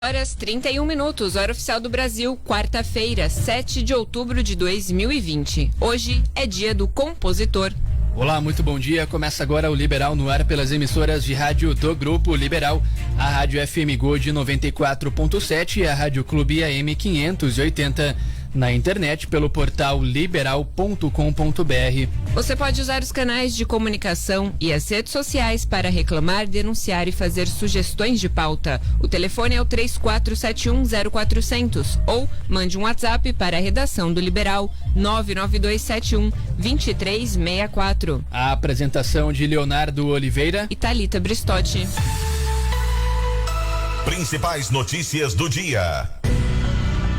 Horas 31 minutos, hora oficial do Brasil, quarta-feira, 7 de outubro de 2020. Hoje é dia do compositor. Olá, muito bom dia. Começa agora o Liberal no ar pelas emissoras de rádio do Grupo Liberal, a Rádio FM Gold 94.7 e a Rádio Clube AM 580. Na internet pelo portal liberal.com.br. Você pode usar os canais de comunicação e as redes sociais para reclamar, denunciar e fazer sugestões de pauta. O telefone é o 34710400 ou mande um WhatsApp para a redação do Liberal 99271-2364. A apresentação de Leonardo Oliveira e Thalita Bristotti. Principais notícias do dia.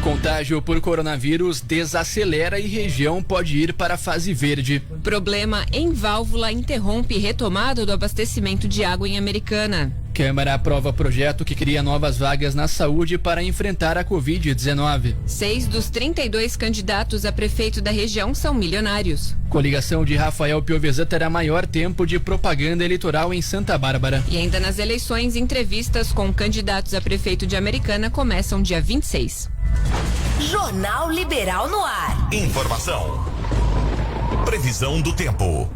Contágio por coronavírus desacelera e região pode ir para a fase verde. Problema em válvula interrompe retomada do abastecimento de água em Americana. Câmara aprova projeto que cria novas vagas na saúde para enfrentar a Covid-19. 6 dos 32 candidatos a prefeito da região são milionários. Coligação de Rafael Piovesan terá maior tempo de propaganda eleitoral em Santa Bárbara. E ainda nas eleições, entrevistas com candidatos a prefeito de Americana começam dia 26. Jornal Liberal no ar. Informação. Previsão do tempo.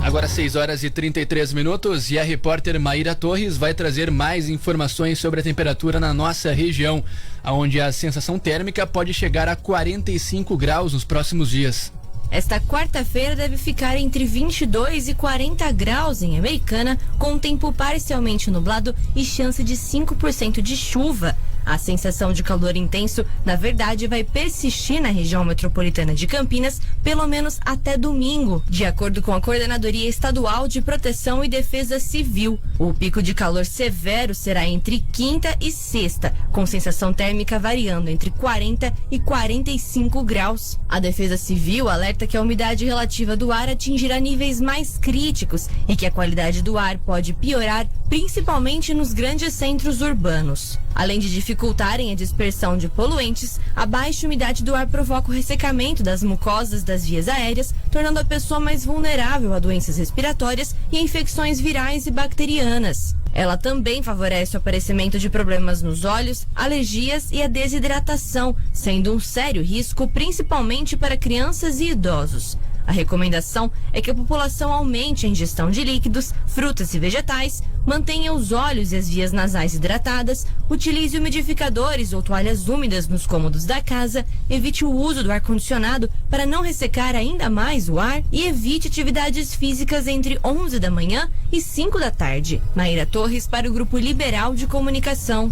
Agora 6 horas e 33 minutos e a repórter Maíra Torres vai trazer mais informações sobre a temperatura na nossa região, onde a sensação térmica pode chegar a 45 graus nos próximos dias. Esta quarta-feira deve ficar entre 22 e 40 graus em Americana, com tempo parcialmente nublado e chance de 5% de chuva. A sensação de calor intenso, na verdade, vai persistir na região metropolitana de Campinas, pelo menos até domingo, de acordo com a Coordenadoria Estadual de Proteção e Defesa Civil. O pico de calor severo será entre quinta e sexta, com sensação térmica variando entre 40 e 45 graus. A Defesa Civil alerta que a umidade relativa do ar atingirá níveis mais críticos e que a qualidade do ar pode piorar, principalmente nos grandes centros urbanos. Além de dificultarem a dispersão de poluentes, a baixa umidade do ar provoca o ressecamento das mucosas das vias aéreas, tornando a pessoa mais vulnerável a doenças respiratórias e infecções virais e bacterianas. Ela também favorece o aparecimento de problemas nos olhos, alergias e a desidratação, sendo um sério risco principalmente para crianças e idosos. A recomendação é que a população aumente a ingestão de líquidos, frutas e vegetais, mantenha os olhos e as vias nasais hidratadas, utilize umidificadores ou toalhas úmidas nos cômodos da casa, evite o uso do ar-condicionado para não ressecar ainda mais o ar e evite atividades físicas entre 11 da manhã e 5 da tarde. Maíra Torres para o Grupo Liberal de Comunicação.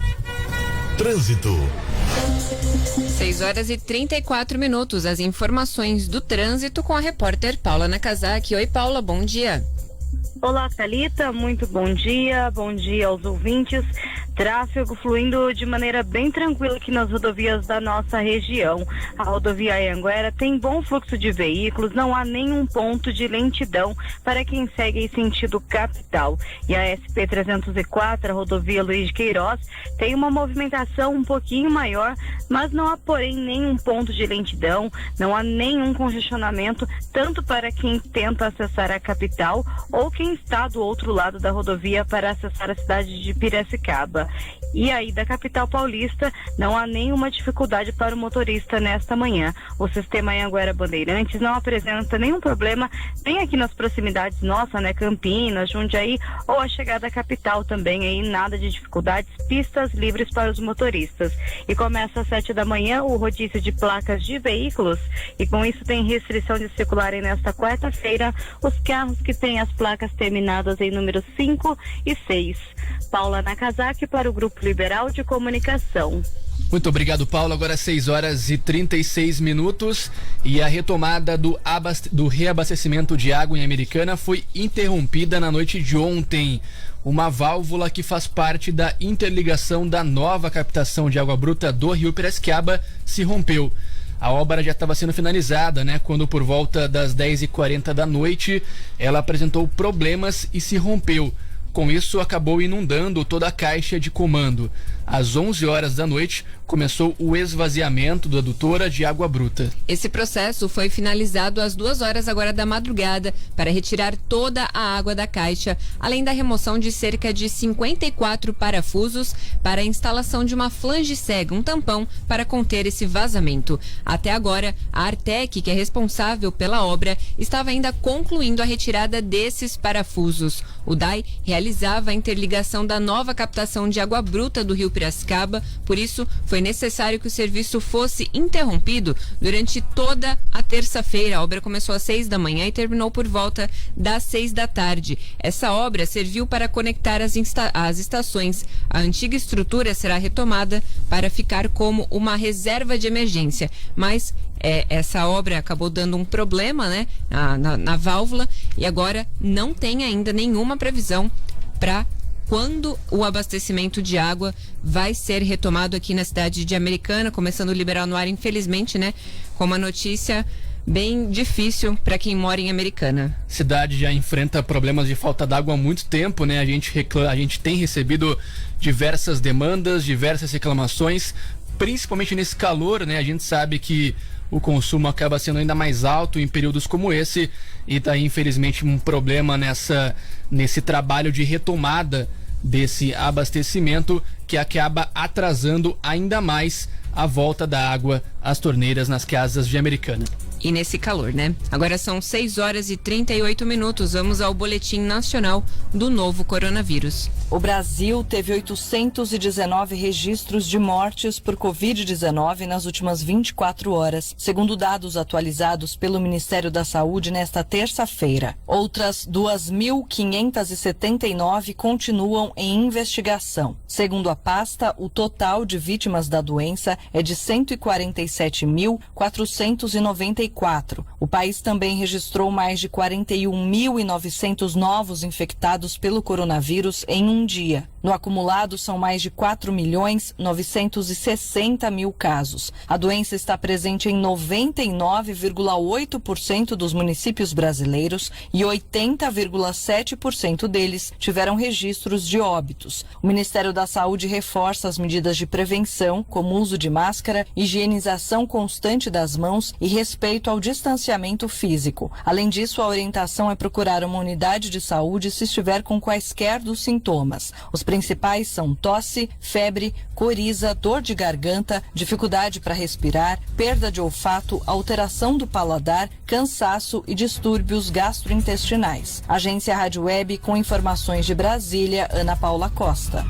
Trânsito. 6 horas e 34 minutos. As informações do trânsito com a repórter Paula Nakazaki. Oi, Paula, bom dia. Olá, Thalita, muito bom dia aos ouvintes. Tráfego fluindo de maneira bem tranquila aqui nas rodovias da nossa região. A rodovia Anhanguera tem bom fluxo de veículos, não há nenhum ponto de lentidão para quem segue em sentido capital. E a SP-304, a rodovia Luiz de Queiroz, tem uma movimentação um pouquinho maior, mas não há, porém, nenhum ponto de lentidão, não há nenhum congestionamento, tanto para quem tenta acessar a capital ou quem está do outro lado da rodovia para acessar a cidade de Piracicaba. E aí, da capital paulista, não há nenhuma dificuldade para o motorista nesta manhã. O sistema Anhanguera Bandeirantes não apresenta nenhum problema, nem aqui nas proximidades nossa, né, Campinas, Jundiaí, ou a chegada à capital também, aí nada de dificuldades, pistas livres para os motoristas. E começa às 7 da manhã o rodízio de placas de veículos, e com isso tem restrição de circularem nesta quarta-feira os carros que têm as placas terminadas em números 5 e 6. Paula Nakazaki para o Grupo Liberal de Comunicação. Muito obrigado, Paulo. Agora 6 horas e 36 minutos e a retomada do reabastecimento de água em Americana foi interrompida na noite de ontem. Uma válvula que faz parte da interligação da nova captação de água bruta do Rio Piracicaba se rompeu. A obra já estava sendo finalizada, quando por volta das 10h40 da noite ela apresentou problemas e se rompeu. Com isso, acabou inundando toda a caixa de comando. às 11 horas da noite, começou o esvaziamento da adutora de água bruta. Esse processo foi finalizado às 2 horas agora da madrugada para retirar toda a água da caixa, além da remoção de cerca de 54 parafusos para a instalação de uma flange cega, um tampão para conter esse vazamento. Até agora, a Artec, que é responsável pela obra, estava ainda concluindo a retirada desses parafusos. O DAI realizava a interligação da nova captação de água bruta do Rio Piracicaba, por isso foi necessário que o serviço fosse interrompido durante toda a terça-feira. A obra começou às 6 da manhã e terminou por volta das 6 da tarde. Essa obra serviu para conectar as estações. A antiga estrutura será retomada para ficar como uma reserva de emergência, mas essa obra acabou dando um problema, né, na válvula, e agora não tem ainda nenhuma previsão para quando o abastecimento de água vai ser retomado aqui na cidade de Americana, começando o Liberal no Ar, infelizmente, né, com uma notícia bem difícil para quem mora em Americana. A cidade já enfrenta problemas de falta d'água há muito tempo, né? A gente tem recebido diversas demandas, diversas reclamações, principalmente nesse calor, né? A gente sabe que o consumo acaba sendo ainda mais alto em períodos como esse, e daí, infelizmente, um problema nesse trabalho de retomada desse abastecimento, que acaba atrasando ainda mais a volta da água às torneiras nas casas de Americana. E nesse calor, né? Agora são 6 horas e 38 minutos. Vamos ao boletim nacional do novo coronavírus. O Brasil teve 819 registros de mortes por Covid-19 nas últimas 24 horas, segundo dados atualizados pelo Ministério da Saúde nesta terça-feira. Outras 2.579 continuam em investigação. Segundo a pasta, o total de vítimas da doença é de 147.494. O país também registrou mais de 41.900 novos infectados pelo coronavírus em um dia. No acumulado, são mais de 4.960.000 casos. A doença está presente em 99,8% dos municípios brasileiros e 80,7% deles tiveram registros de óbitos. O Ministério da Saúde reforça as medidas de prevenção, como uso de máscara, higienização constante das mãos e respeito ao distanciamento físico. Além disso, a orientação é procurar uma unidade de saúde se estiver com quaisquer dos sintomas. Os principais são tosse, febre, coriza, dor de garganta, dificuldade para respirar, perda de olfato, alteração do paladar, cansaço e distúrbios gastrointestinais. Agência Rádio Web, com informações de Brasília, Ana Paula Costa.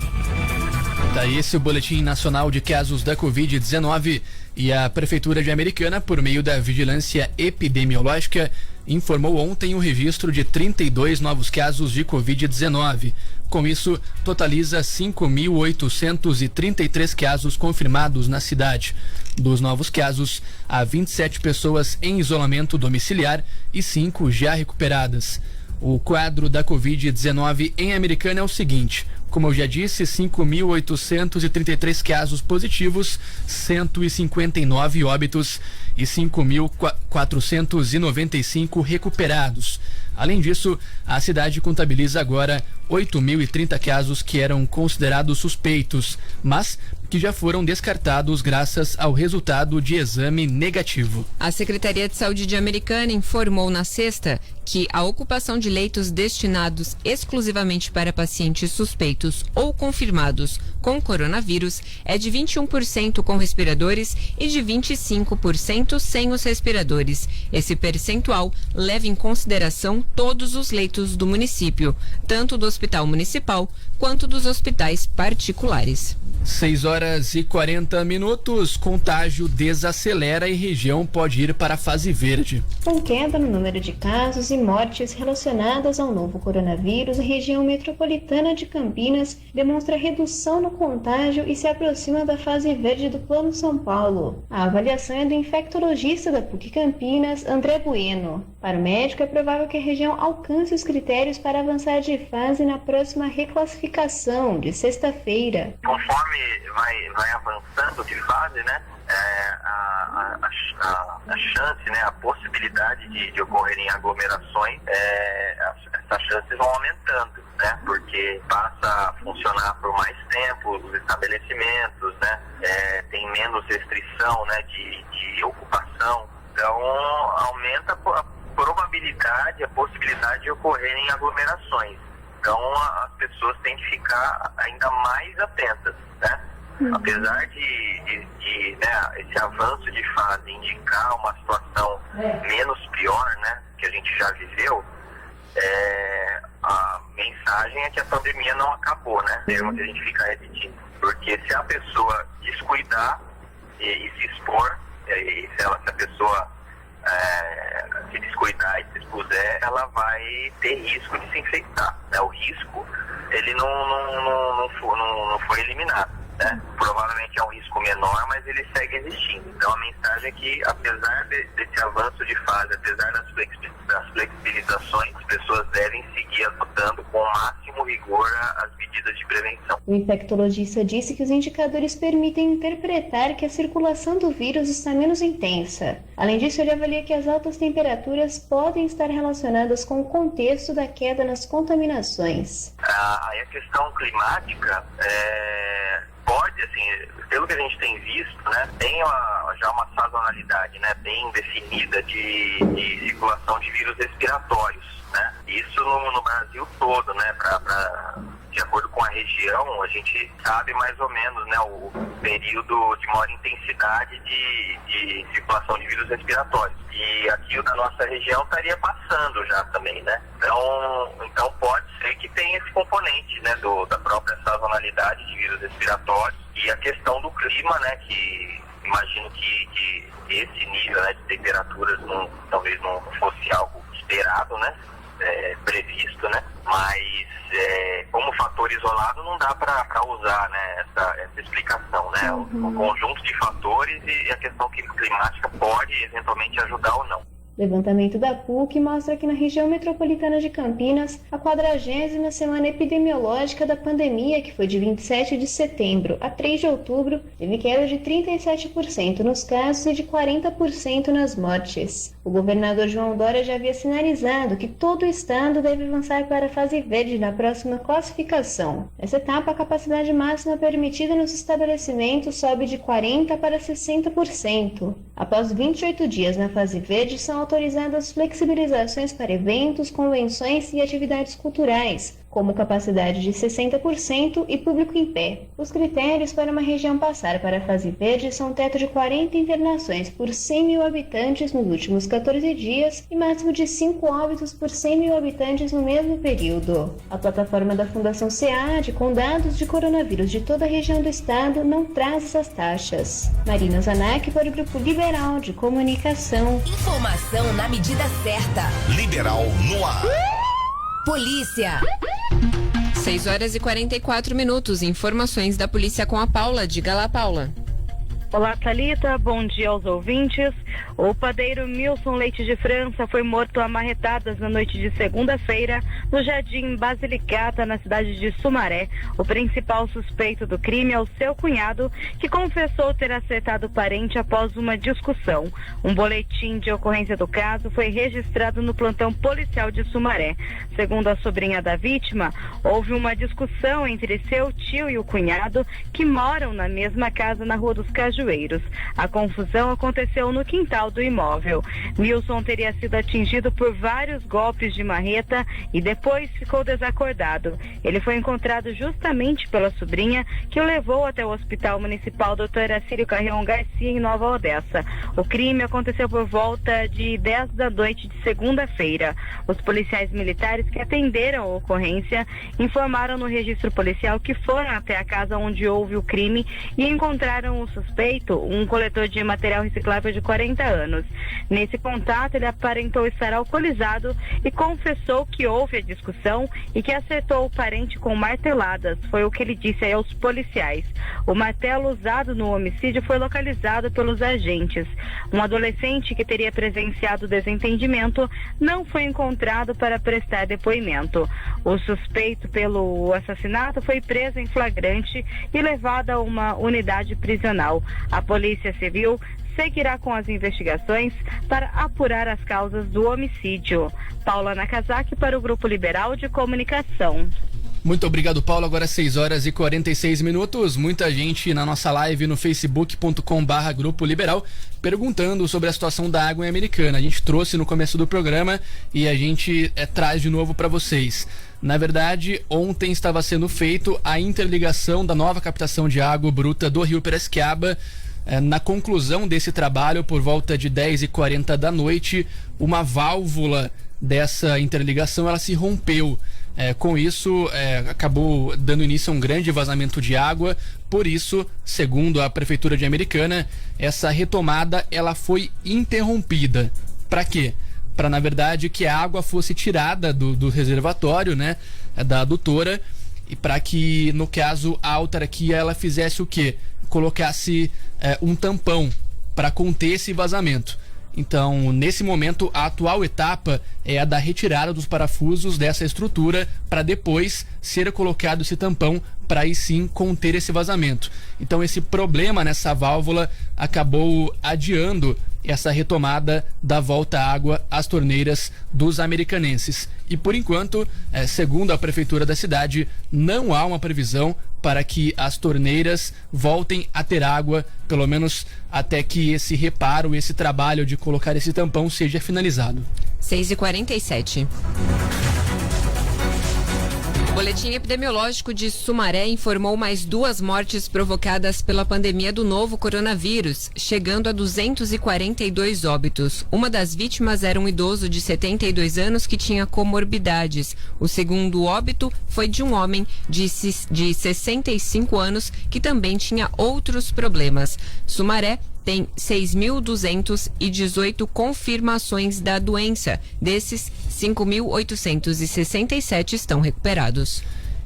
Daí esse é o Boletim Nacional de Casos da Covid-19, e a Prefeitura de Americana, por meio da Vigilância Epidemiológica, informou ontem o registro de 32 novos casos de Covid-19. Com isso, totaliza 5.833 casos confirmados na cidade. Dos novos casos, há 27 pessoas em isolamento domiciliar e 5 já recuperadas. O quadro da Covid-19 em Americana é o seguinte: como eu já disse, 5.833 casos positivos, 159 óbitos e 5.495 recuperados. Além disso, a cidade contabiliza agora 8.030 casos que eram considerados suspeitos, mas que já foram descartados graças ao resultado de exame negativo. A Secretaria de Saúde de Americana informou na sexta que a ocupação de leitos destinados exclusivamente para pacientes suspeitos ou confirmados com coronavírus é de 21% com respiradores e de 25% sem os respiradores. Esse percentual leva em consideração todos os leitos do município, tanto do Hospital Municipal quanto dos hospitais particulares. 6 horas e 40 minutos, contágio desacelera e região pode ir para a fase verde. Com queda no número de casos e mortes relacionadas ao novo coronavírus, a região metropolitana de Campinas demonstra redução no contágio e se aproxima da fase verde do Plano São Paulo. A avaliação é do infectologista da PUC Campinas, André Bueno. Para o médico, é provável que a região alcance os critérios para avançar de fase na próxima reclassificação, de sexta-feira. Conforme conforme vai avançando de fase, né, a chance, né, a possibilidade de ocorrerem aglomerações, essas chances vão aumentando, né, porque passa a funcionar por mais tempo os estabelecimentos, né, tem menos restrição, né, de ocupação, então aumenta a probabilidade, a possibilidade de ocorrerem aglomerações. Então as pessoas têm que ficar ainda mais atentas, né? Apesar de né, esse avanço de fase indicar uma situação menos pior, né, que a gente já viveu, a mensagem é que a pandemia não acabou, né? Termo que a gente fica repetindo. Porque se a pessoa descuidar e se expor, e se a pessoa se descuidar e se expuser, ela vai ter risco de se infectar, né? O risco, ele não foi eliminado, né? Provavelmente é um risco menor, mas ele segue existindo. Então a mensagem é que, apesar desse avanço de fase, apesar das flexibilizações, as pessoas devem seguir adotando com o máximo rigor as medidas de prevenção. O infectologista disse que os indicadores permitem interpretar que a circulação do vírus está menos intensa. Além disso, ele avalia que as altas temperaturas podem estar relacionadas com o contexto da queda nas contaminações. A questão climática pode, assim, pelo que a gente tem visto, né, tem já uma sazonalidade, né, bem definida de circulação de vírus respiratórios, né? Isso no Brasil todo, né, de acordo com a região, a gente sabe mais ou menos, né, o período de maior intensidade de circulação de vírus respiratórios. E aqui o da nossa região estaria passando já também, né? Então pode ser que tenha esse componente, né, da própria sazonalidade de vírus respiratórios e a questão do clima, né, que imagino que esse nível, né, de temperaturas talvez não fosse algo esperado, né, previsto, né, mas como fator isolado não dá para usar, né, essa explicação, né, o conjunto de fatores e a questão climática pode eventualmente ajudar ou não. Levantamento da PUC mostra que na região metropolitana de Campinas, a 40ª semana epidemiológica da pandemia, que foi de 27 de setembro a 3 de outubro, teve queda de 37% nos casos e de 40% nas mortes. O governador João Dória já havia sinalizado que todo o estado deve avançar para a fase verde na próxima classificação. Nessa etapa, a capacidade máxima permitida nos estabelecimentos sobe de 40% para 60%. Após 28 dias na fase verde, são autorizadas flexibilizações para eventos, convenções e atividades culturais, como capacidade de 60% e público em pé. Os critérios para uma região passar para a fase verde são um teto de 40 internações por 100 mil habitantes nos últimos 14 dias e máximo de 5 óbitos por 100 mil habitantes no mesmo período. A plataforma da Fundação SEAD, com dados de coronavírus de toda a região do estado, não traz essas taxas. Marina Zanac para o Grupo Liberal de Comunicação. Informação na medida certa. Liberal no ar. Polícia. 6h44. Informações da polícia com a Paula. Diga lá, Paula. Olá, Thalita. Bom dia aos ouvintes. O padeiro Milson Leite de França foi morto a marretadas na noite de segunda-feira no Jardim Basilicata, na cidade de Sumaré. O principal suspeito do crime é o seu cunhado, que confessou ter acertado o parente após uma discussão. Um boletim de ocorrência do caso foi registrado no plantão policial de Sumaré. Segundo a sobrinha da vítima, houve uma discussão entre seu tio e o cunhado, que moram na mesma casa na Rua dos Cajueiros. A confusão aconteceu no quintal do imóvel. Milson teria sido atingido por vários golpes de marreta e depois ficou desacordado. Ele foi encontrado justamente pela sobrinha, que o levou até o Hospital Municipal Dr. Acílio Carrion Garcia, em Nova Odessa. O crime aconteceu por volta de 10 da noite de segunda-feira. Os policiais militares que atenderam a ocorrência informaram no registro policial que foram até a casa onde houve o crime e encontraram o suspeito, um coletor de material reciclável de 40 60 anos. Nesse contato, ele aparentou estar alcoolizado e confessou que houve a discussão e que acertou o parente com marteladas. Foi o que ele disse aí aos policiais. O martelo usado no homicídio foi localizado pelos agentes. Um adolescente que teria presenciado o desentendimento não foi encontrado para prestar depoimento. O suspeito pelo assassinato foi preso em flagrante e levado a uma unidade prisional. A Polícia Civil seguirá com as investigações para apurar as causas do homicídio. Paula Nakazaki para o Grupo Liberal de Comunicação. Muito obrigado, Paulo. Agora 6h46. Muita gente na nossa live no facebook.com/Grupo Liberal perguntando sobre a situação da água em Americana. A gente trouxe no começo do programa e a gente traz de novo para vocês. Na verdade, ontem estava sendo feito a interligação da nova captação de água bruta do Rio Piracicaba. Na conclusão desse trabalho, por volta de 10h40 da noite, uma válvula dessa interligação ela se rompeu. Com isso, acabou dando início a um grande vazamento de água. Por isso, segundo a Prefeitura de Americana, essa retomada ela foi interrompida. Para quê? Para, na verdade, que a água fosse tirada do reservatório, né, da adutora, e para que, no caso, a autarquia ela fizesse o quê? Colocasse um tampão para conter esse vazamento. Então, nesse momento, a atual etapa é a da retirada dos parafusos dessa estrutura para depois ser colocado esse tampão para aí sim conter esse vazamento. Então, esse problema nessa válvula acabou adiando essa retomada da volta à água às torneiras dos americanenses. E por enquanto, segundo a Prefeitura da cidade, não há uma previsão para que as torneiras voltem a ter água, pelo menos até que esse reparo, esse trabalho de colocar esse tampão seja finalizado. 6h47. O boletim epidemiológico de Sumaré informou mais 2 mortes provocadas pela pandemia do novo coronavírus, chegando a 242 óbitos. Uma das vítimas era um idoso de 72 anos que tinha comorbidades. O segundo óbito foi de um homem de 65 anos que também tinha outros problemas. Sumaré tem 6.218 confirmações da doença. Desses, 5.867 estão recuperados.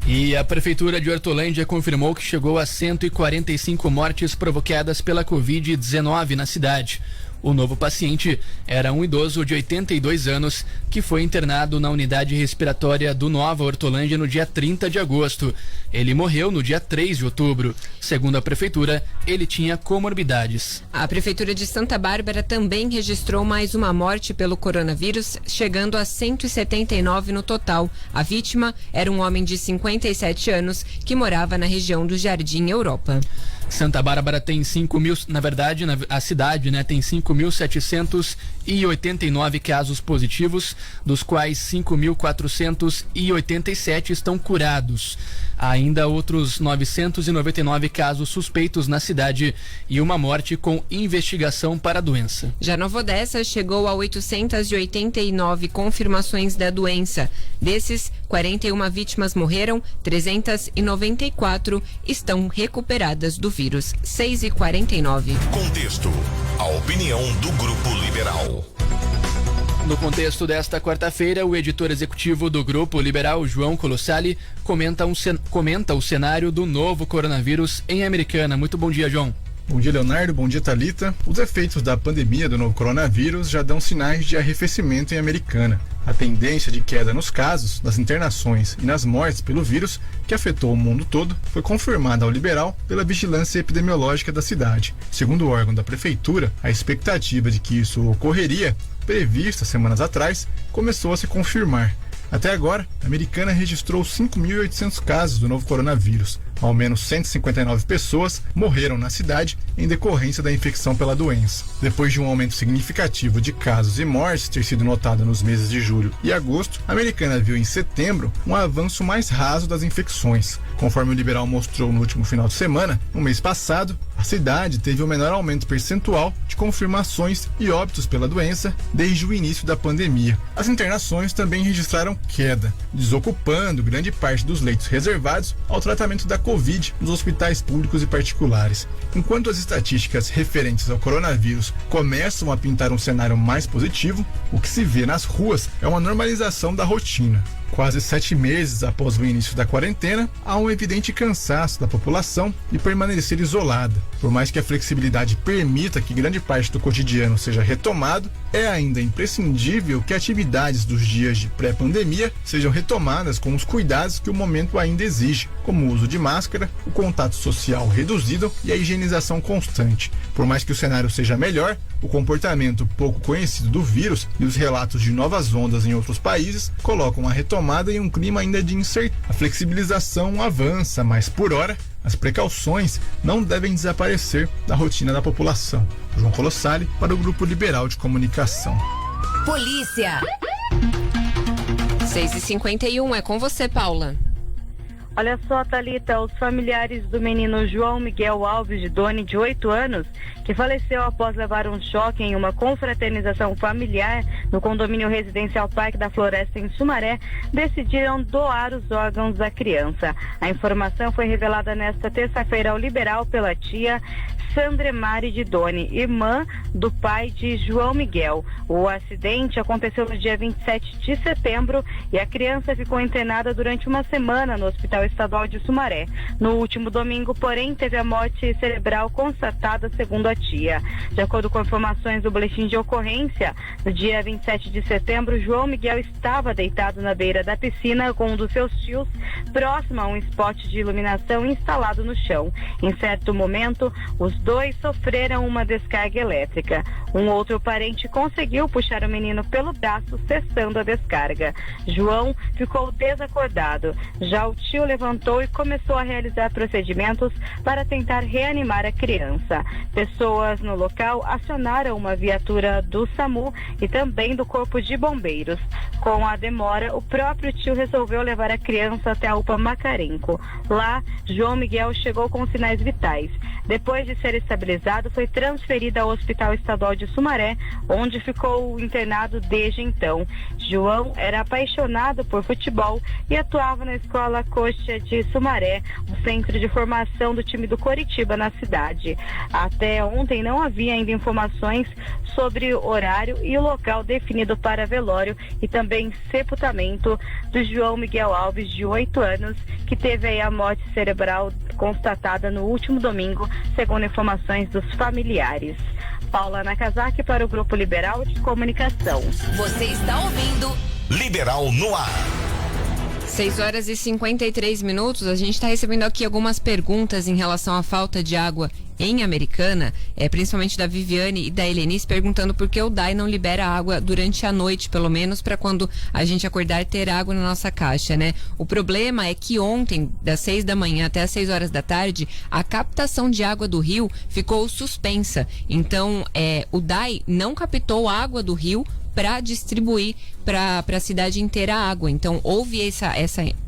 E a Prefeitura de Hortolândia confirmou que chegou a 145 mortes provocadas pela Covid-19 na cidade. O novo paciente era um idoso de 82 anos que foi internado na unidade respiratória do Nova Hortolândia no dia 30 de agosto. Ele morreu no dia 3 de outubro. Segundo a Prefeitura, ele tinha comorbidades. A Prefeitura de Santa Bárbara também registrou mais uma morte pelo coronavírus, chegando a 179 no total. A vítima era um homem de 57 anos que morava na região do Jardim Europa. Santa Bárbara tem 5.000, na verdade, a cidade, né, tem 5.789 casos positivos, dos quais 5.487 estão curados. Há ainda outros 999 casos suspeitos na cidade e uma morte com investigação para a doença. Já Nova Odessa chegou a 889 confirmações da doença. Desses, 41 vítimas morreram, 394 estão recuperadas do vírus. 6h49. Contexto. A opinião do Grupo Liberal. No contexto desta quarta-feira, o editor executivo do Grupo Liberal, João Colossali, comenta o cenário do novo coronavírus em Americana. Muito bom dia, João. Bom dia, Leonardo. Bom dia, Thalita. Os efeitos da pandemia do novo coronavírus já dão sinais de arrefecimento em Americana. A tendência de queda nos casos, nas internações e nas mortes pelo vírus, que afetou o mundo todo, foi confirmada ao Liberal pela vigilância epidemiológica da cidade. Segundo o órgão da Prefeitura, a expectativa de que isso ocorreria, prevista semanas atrás, começou a se confirmar. Até agora, a Americana registrou 5.800 casos do novo coronavírus. Ao menos 159 pessoas morreram na cidade em decorrência da infecção pela doença. Depois de um aumento significativo de casos e mortes ter sido notado nos meses de julho e agosto, a Americana viu em setembro um avanço mais raso das infecções. Conforme o Liberal mostrou no último final de semana, no mês passado, a cidade teve o menor aumento percentual de confirmações e óbitos pela doença desde o início da pandemia. As internações também registraram queda, desocupando grande parte dos leitos reservados ao tratamento da Covid Covid nos hospitais públicos e particulares. Enquanto as estatísticas referentes ao coronavírus começam a pintar um cenário mais positivo, o que se vê nas ruas é uma normalização da rotina. Quase 7 meses após o início da quarentena, há um evidente cansaço da população de permanecer isolada. Por mais que a flexibilidade permita que grande parte do cotidiano seja retomado, é ainda imprescindível que atividades dos dias de pré-pandemia sejam retomadas com os cuidados que o momento ainda exige, como o uso de máscara, o contato social reduzido e a higienização constante. Por mais que o cenário seja melhor, o comportamento pouco conhecido do vírus e os relatos de novas ondas em outros países colocam a retomada em um clima ainda de incerteza. A flexibilização avança, mas por hora, as precauções não devem desaparecer da rotina da população. João Colossali para o Grupo Liberal de Comunicação. Polícia. 6h51, é com você, Paula. Olha só, Thalita, os familiares do menino João Miguel Alves de Doni, de 8 anos, que faleceu após levar um choque em uma confraternização familiar no condomínio residencial Parque da Floresta, em Sumaré, decidiram doar os órgãos da criança. A informação foi revelada nesta terça-feira ao Liberal pela tia Sandremari de Doni, irmã do pai de João Miguel. O acidente aconteceu no dia 27 de setembro e a criança ficou internada durante uma semana no Hospital Estadual de Sumaré. No último domingo, porém, teve a morte cerebral constatada, segundo a tia. De acordo com informações do boletim de ocorrência, no dia 27 de setembro, João Miguel estava deitado na beira da piscina com um dos seus tios, próximo a um spot de iluminação instalado no chão. Em certo momento, os dois sofreram uma descarga elétrica. Um outro parente conseguiu puxar o menino pelo braço, cessando a descarga. João ficou desacordado. Já o tio levantou e começou a realizar procedimentos para tentar reanimar a criança. Pessoas no local acionaram uma viatura do SAMU e também do Corpo de Bombeiros. Com a demora, o próprio tio resolveu levar a criança até a UPA Macarenco. Lá, João Miguel chegou com sinais vitais. Depois de ser estabilizado, foi transferido ao Hospital Estadual de Sumaré, onde ficou internado desde então. João era apaixonado por futebol e atuava na Escola Coxa de Sumaré, o centro de formação do time do Coritiba na cidade. Até ontem não havia ainda informações sobre o horário e o local definido para velório e também sepultamento do João Miguel Alves, de 8 anos, que teve aí a morte cerebral constatada no último domingo, segundo informações dos familiares. Paula Nakazaki para o Grupo Liberal de Comunicação. Você está ouvindo Liberal no ar. 6h53. A gente está recebendo aqui algumas perguntas em relação à falta de água em Americana, principalmente da Viviane e da Helenice, perguntando por que o DAI não libera água durante a noite, pelo menos para quando a gente acordar ter água na nossa caixa, né? O problema é que ontem, das 6 da manhã até as 6 horas da tarde, a captação de água do rio ficou suspensa. Então, o DAI não captou água do rio para distribuir para a cidade inteira a água. Então, houve essa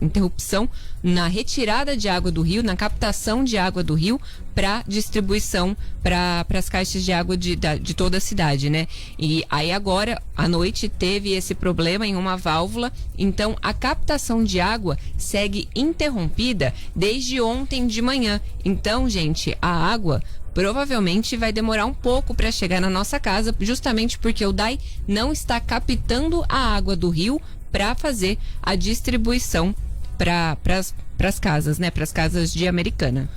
interrupção na retirada de água do rio, na captação de água do rio para distribuição para as caixas de água de toda a cidade, né? E aí agora, à noite, teve esse problema em uma válvula, então a captação de água segue interrompida desde ontem de manhã. Então, gente, a água provavelmente vai demorar um pouco para chegar na nossa casa, justamente porque o DAI não está captando a água do rio para fazer a distribuição para as casas, né? Para as casas de Americana.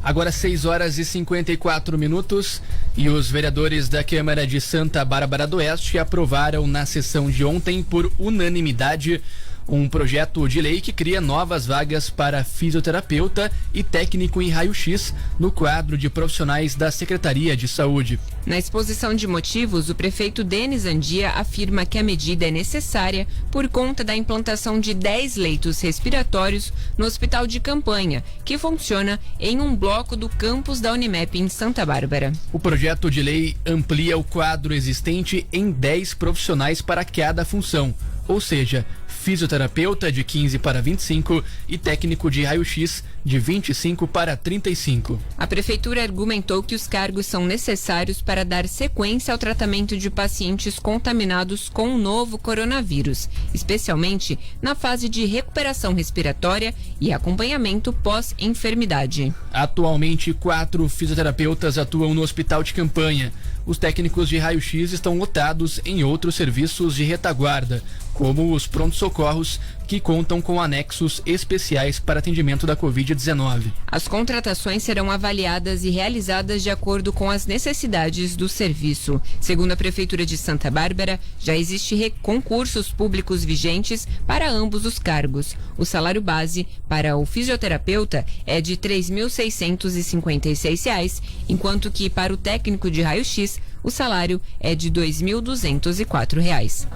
Agora 6h54 e os vereadores da Câmara de Santa Bárbara do Oeste aprovaram na sessão de ontem por unanimidade um projeto de lei que cria novas vagas para fisioterapeuta e técnico em raio-x no quadro de profissionais da Secretaria de Saúde. Na exposição de motivos, o prefeito Denis Andia afirma que a medida é necessária por conta da implantação de 10 leitos respiratórios no hospital de campanha, que funciona em um bloco do campus da Unimep em Santa Bárbara. O projeto de lei amplia o quadro existente em 10 profissionais para cada função, ou seja, fisioterapeuta de 15 para 25 e técnico de raio-x de 25 para 35. A Prefeitura argumentou que os cargos são necessários para dar sequência ao tratamento de pacientes contaminados com o novo coronavírus, especialmente na fase de recuperação respiratória e acompanhamento pós-enfermidade. Atualmente, 4 fisioterapeutas atuam no hospital de campanha. Os técnicos de raio-x estão lotados em outros serviços de retaguarda, como os prontos-socorros, que contam com anexos especiais para atendimento da Covid-19. As contratações serão avaliadas e realizadas de acordo com as necessidades do serviço. Segundo a Prefeitura de Santa Bárbara, já existe concursos públicos vigentes para ambos os cargos. O salário base para o fisioterapeuta é de R$ 3.656, enquanto que para o técnico de raio-x, o salário é de R$ 2.204.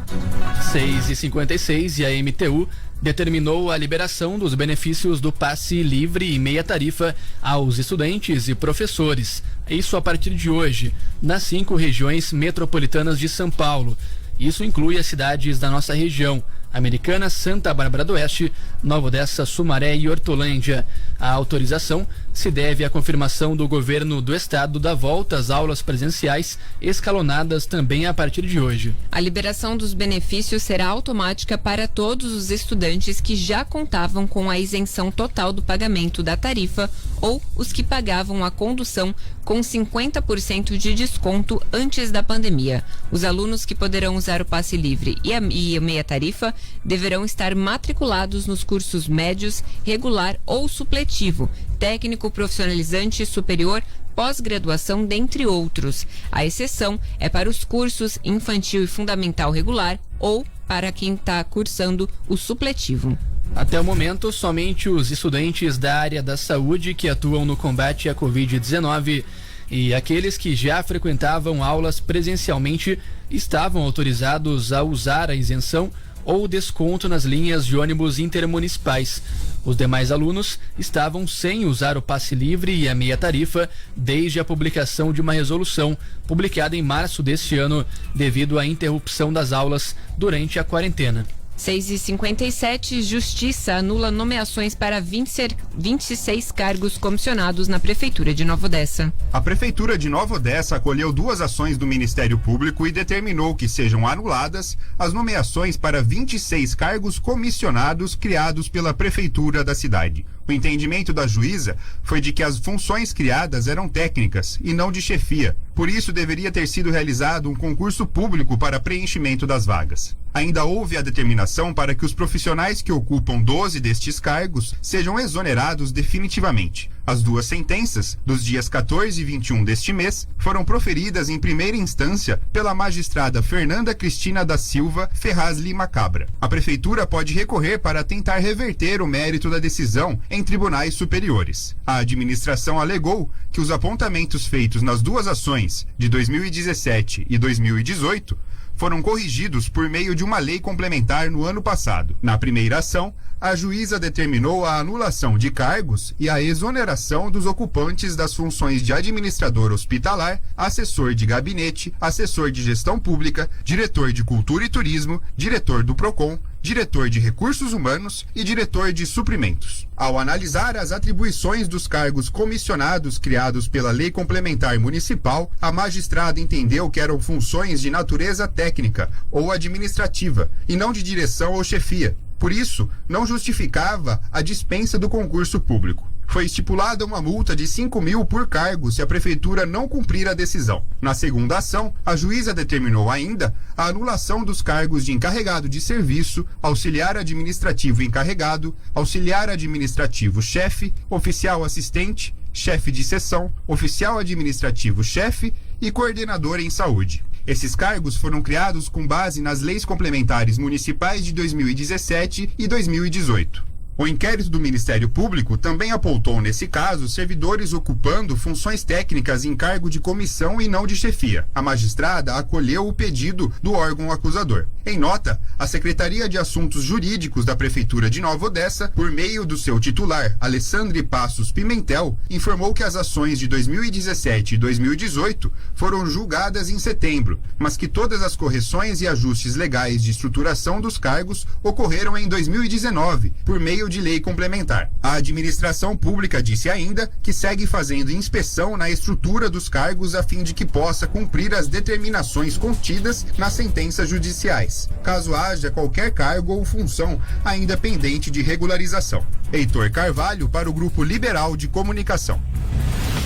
6h56 e a MTU determinou a liberação dos benefícios do passe livre e meia tarifa aos estudantes e professores. Isso a partir de hoje, nas 5 regiões metropolitanas de São Paulo. Isso inclui as cidades da nossa região: Americana, Santa Bárbara do Oeste, Nova Odessa, Sumaré e Hortolândia. A autorização se deve à confirmação do governo do estado da volta às aulas presenciais, escalonadas também a partir de hoje. A liberação dos benefícios será automática para todos os estudantes que já contavam com a isenção total do pagamento da tarifa ou os que pagavam a condução com 50% de desconto antes da pandemia. Os alunos que poderão usar o passe livre e a meia tarifa deverão estar matriculados nos cursos médios, regular ou supletivo, técnico profissionalizante superior, pós-graduação, dentre outros. A exceção é para os cursos infantil e fundamental regular ou para quem está cursando o supletivo. Até o momento, somente os estudantes da área da saúde que atuam no combate à Covid-19 e aqueles que já frequentavam aulas presencialmente estavam autorizados a usar a isenção ou desconto nas linhas de ônibus intermunicipais. Os demais alunos estavam sem usar o passe livre e a meia tarifa desde a publicação de uma resolução publicada em março deste ano, devido à interrupção das aulas durante a quarentena. 6h57, Justiça anula nomeações para 26 cargos comissionados na Prefeitura de Nova Odessa. A Prefeitura de Nova Odessa acolheu 2 ações do Ministério Público e determinou que sejam anuladas as nomeações para 26 cargos comissionados criados pela Prefeitura da cidade. O entendimento da juíza foi de que as funções criadas eram técnicas e não de chefia. Por isso, deveria ter sido realizado um concurso público para preenchimento das vagas. Ainda houve a determinação para que os profissionais que ocupam 12 destes cargos sejam exonerados definitivamente. As 2 sentenças, dos dias 14 e 21 deste mês, foram proferidas em primeira instância pela magistrada Fernanda Cristina da Silva Ferraz Lima Cabra. A Prefeitura pode recorrer para tentar reverter o mérito da decisão em tribunais superiores. A administração alegou que os apontamentos feitos nas 2 ações, de 2017 e 2018, foram corrigidos por meio de uma lei complementar no ano passado. Na primeira ação, a juíza determinou a anulação de cargos e a exoneração dos ocupantes das funções de administrador hospitalar, assessor de gabinete, assessor de gestão pública, diretor de cultura e turismo, diretor do PROCON, diretor de recursos humanos e diretor de suprimentos. Ao analisar as atribuições dos cargos comissionados criados pela Lei Complementar Municipal, a magistrada entendeu que eram funções de natureza técnica ou administrativa e não de direção ou chefia. Por isso, não justificava a dispensa do concurso público. Foi estipulada uma multa de 5 mil por cargo se a Prefeitura não cumprir a decisão. Na segunda ação, a juíza determinou ainda a anulação dos cargos de encarregado de serviço, auxiliar administrativo encarregado, auxiliar administrativo chefe, oficial assistente, chefe de seção, oficial administrativo chefe e coordenador em saúde. Esses cargos foram criados com base nas leis complementares municipais de 2017 e 2018. O inquérito do Ministério Público também apontou, nesse caso, servidores ocupando funções técnicas em cargo de comissão e não de chefia. A magistrada acolheu o pedido do órgão acusador. Em nota, a Secretaria de Assuntos Jurídicos da Prefeitura de Nova Odessa, por meio do seu titular, Alessandre Passos Pimentel, informou que as ações de 2017 e 2018 foram julgadas em setembro, mas que todas as correções e ajustes legais de estruturação dos cargos ocorreram em 2019, por meio de lei complementar. A administração pública disse ainda que segue fazendo inspeção na estrutura dos cargos a fim de que possa cumprir as determinações contidas nas sentenças judiciais, caso haja qualquer cargo ou função ainda pendente de regularização. Heitor Carvalho para o Grupo Liberal de Comunicação.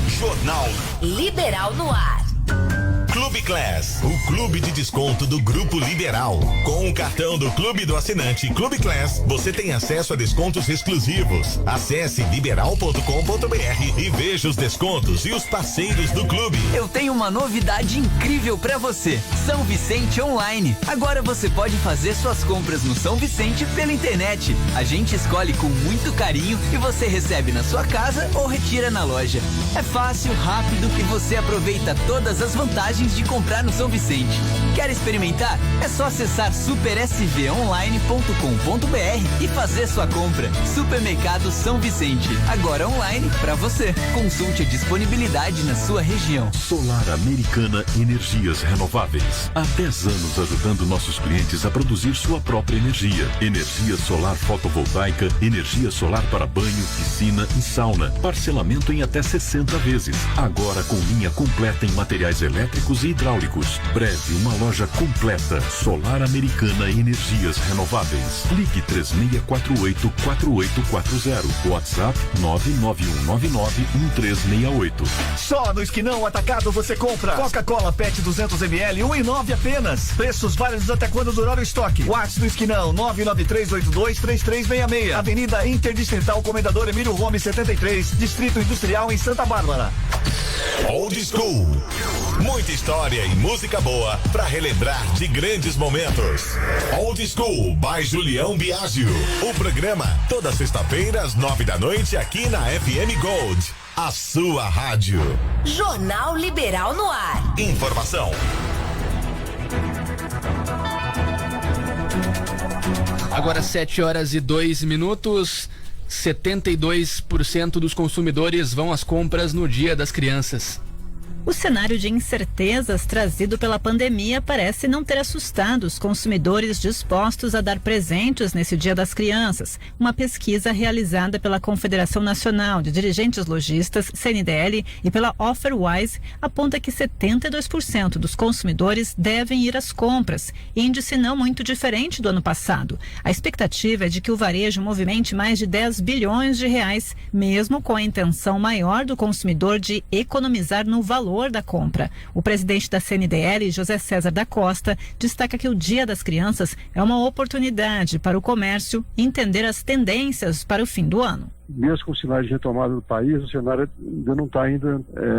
Jornal Liberal no ar. Clube Class, o clube de desconto do Grupo Liberal. Com o cartão do Clube do Assinante Clube Class, você tem acesso a descontos exclusivos. Acesse liberal.com.br e veja os descontos e os parceiros do clube. Eu tenho uma novidade incrível pra você. São Vicente Online. Agora você pode fazer suas compras no São Vicente pela internet. A gente escolhe com muito carinho e você recebe na sua casa ou retira na loja. É fácil, rápido e você aproveita todas as vantagens de comprar no São Vicente. Quer experimentar? É só acessar supersvonline.com.br e fazer sua compra. Supermercado São Vicente, agora online para você. Consulte a disponibilidade na sua região. Solar Americana Energias Renováveis. Há 10 anos ajudando nossos clientes a produzir sua própria energia. Energia solar fotovoltaica, energia solar para banho, piscina e sauna. Parcelamento em até 60 vezes. Agora com linha completa em materiais elétricos e hidráulicos. Breve uma loja completa. Solar Americana Energias Renováveis. Ligue 3648-4840. WhatsApp 991991368. Só no Esquinão Atacado você compra Coca-Cola PET 200ml 1,9 apenas. Preços válidos até quando durar o estoque. WhatsApp do Esquinão 993823366. Avenida Interdistrital Comendador Emílio Gomes 73, Distrito Industrial em Santa Bárbara. Old School. Muita história e música boa pra relembrar de grandes momentos. Old School by Julião Biagio. O programa toda sexta-feira às 9h aqui na FM Gold. A sua rádio. Jornal Liberal no ar. Informação. Agora 7h02. 72% dos consumidores vão às compras no Dia das Crianças. O cenário de incertezas trazido pela pandemia parece não ter assustado os consumidores dispostos a dar presentes nesse Dia das Crianças. Uma pesquisa realizada pela Confederação Nacional de Dirigentes Lojistas, CNDL, e pela Offerwise aponta que 72% dos consumidores devem ir às compras, índice não muito diferente do ano passado. A expectativa é de que o varejo movimente mais de 10 bilhões de reais, mesmo com a intenção maior do consumidor de economizar no valor da compra. O presidente da CNDL, José César da Costa, destaca que o Dia das Crianças é uma oportunidade para o comércio entender as tendências para o fim do ano. Mesmo com o cenário de retomada do país, o cenário ainda não está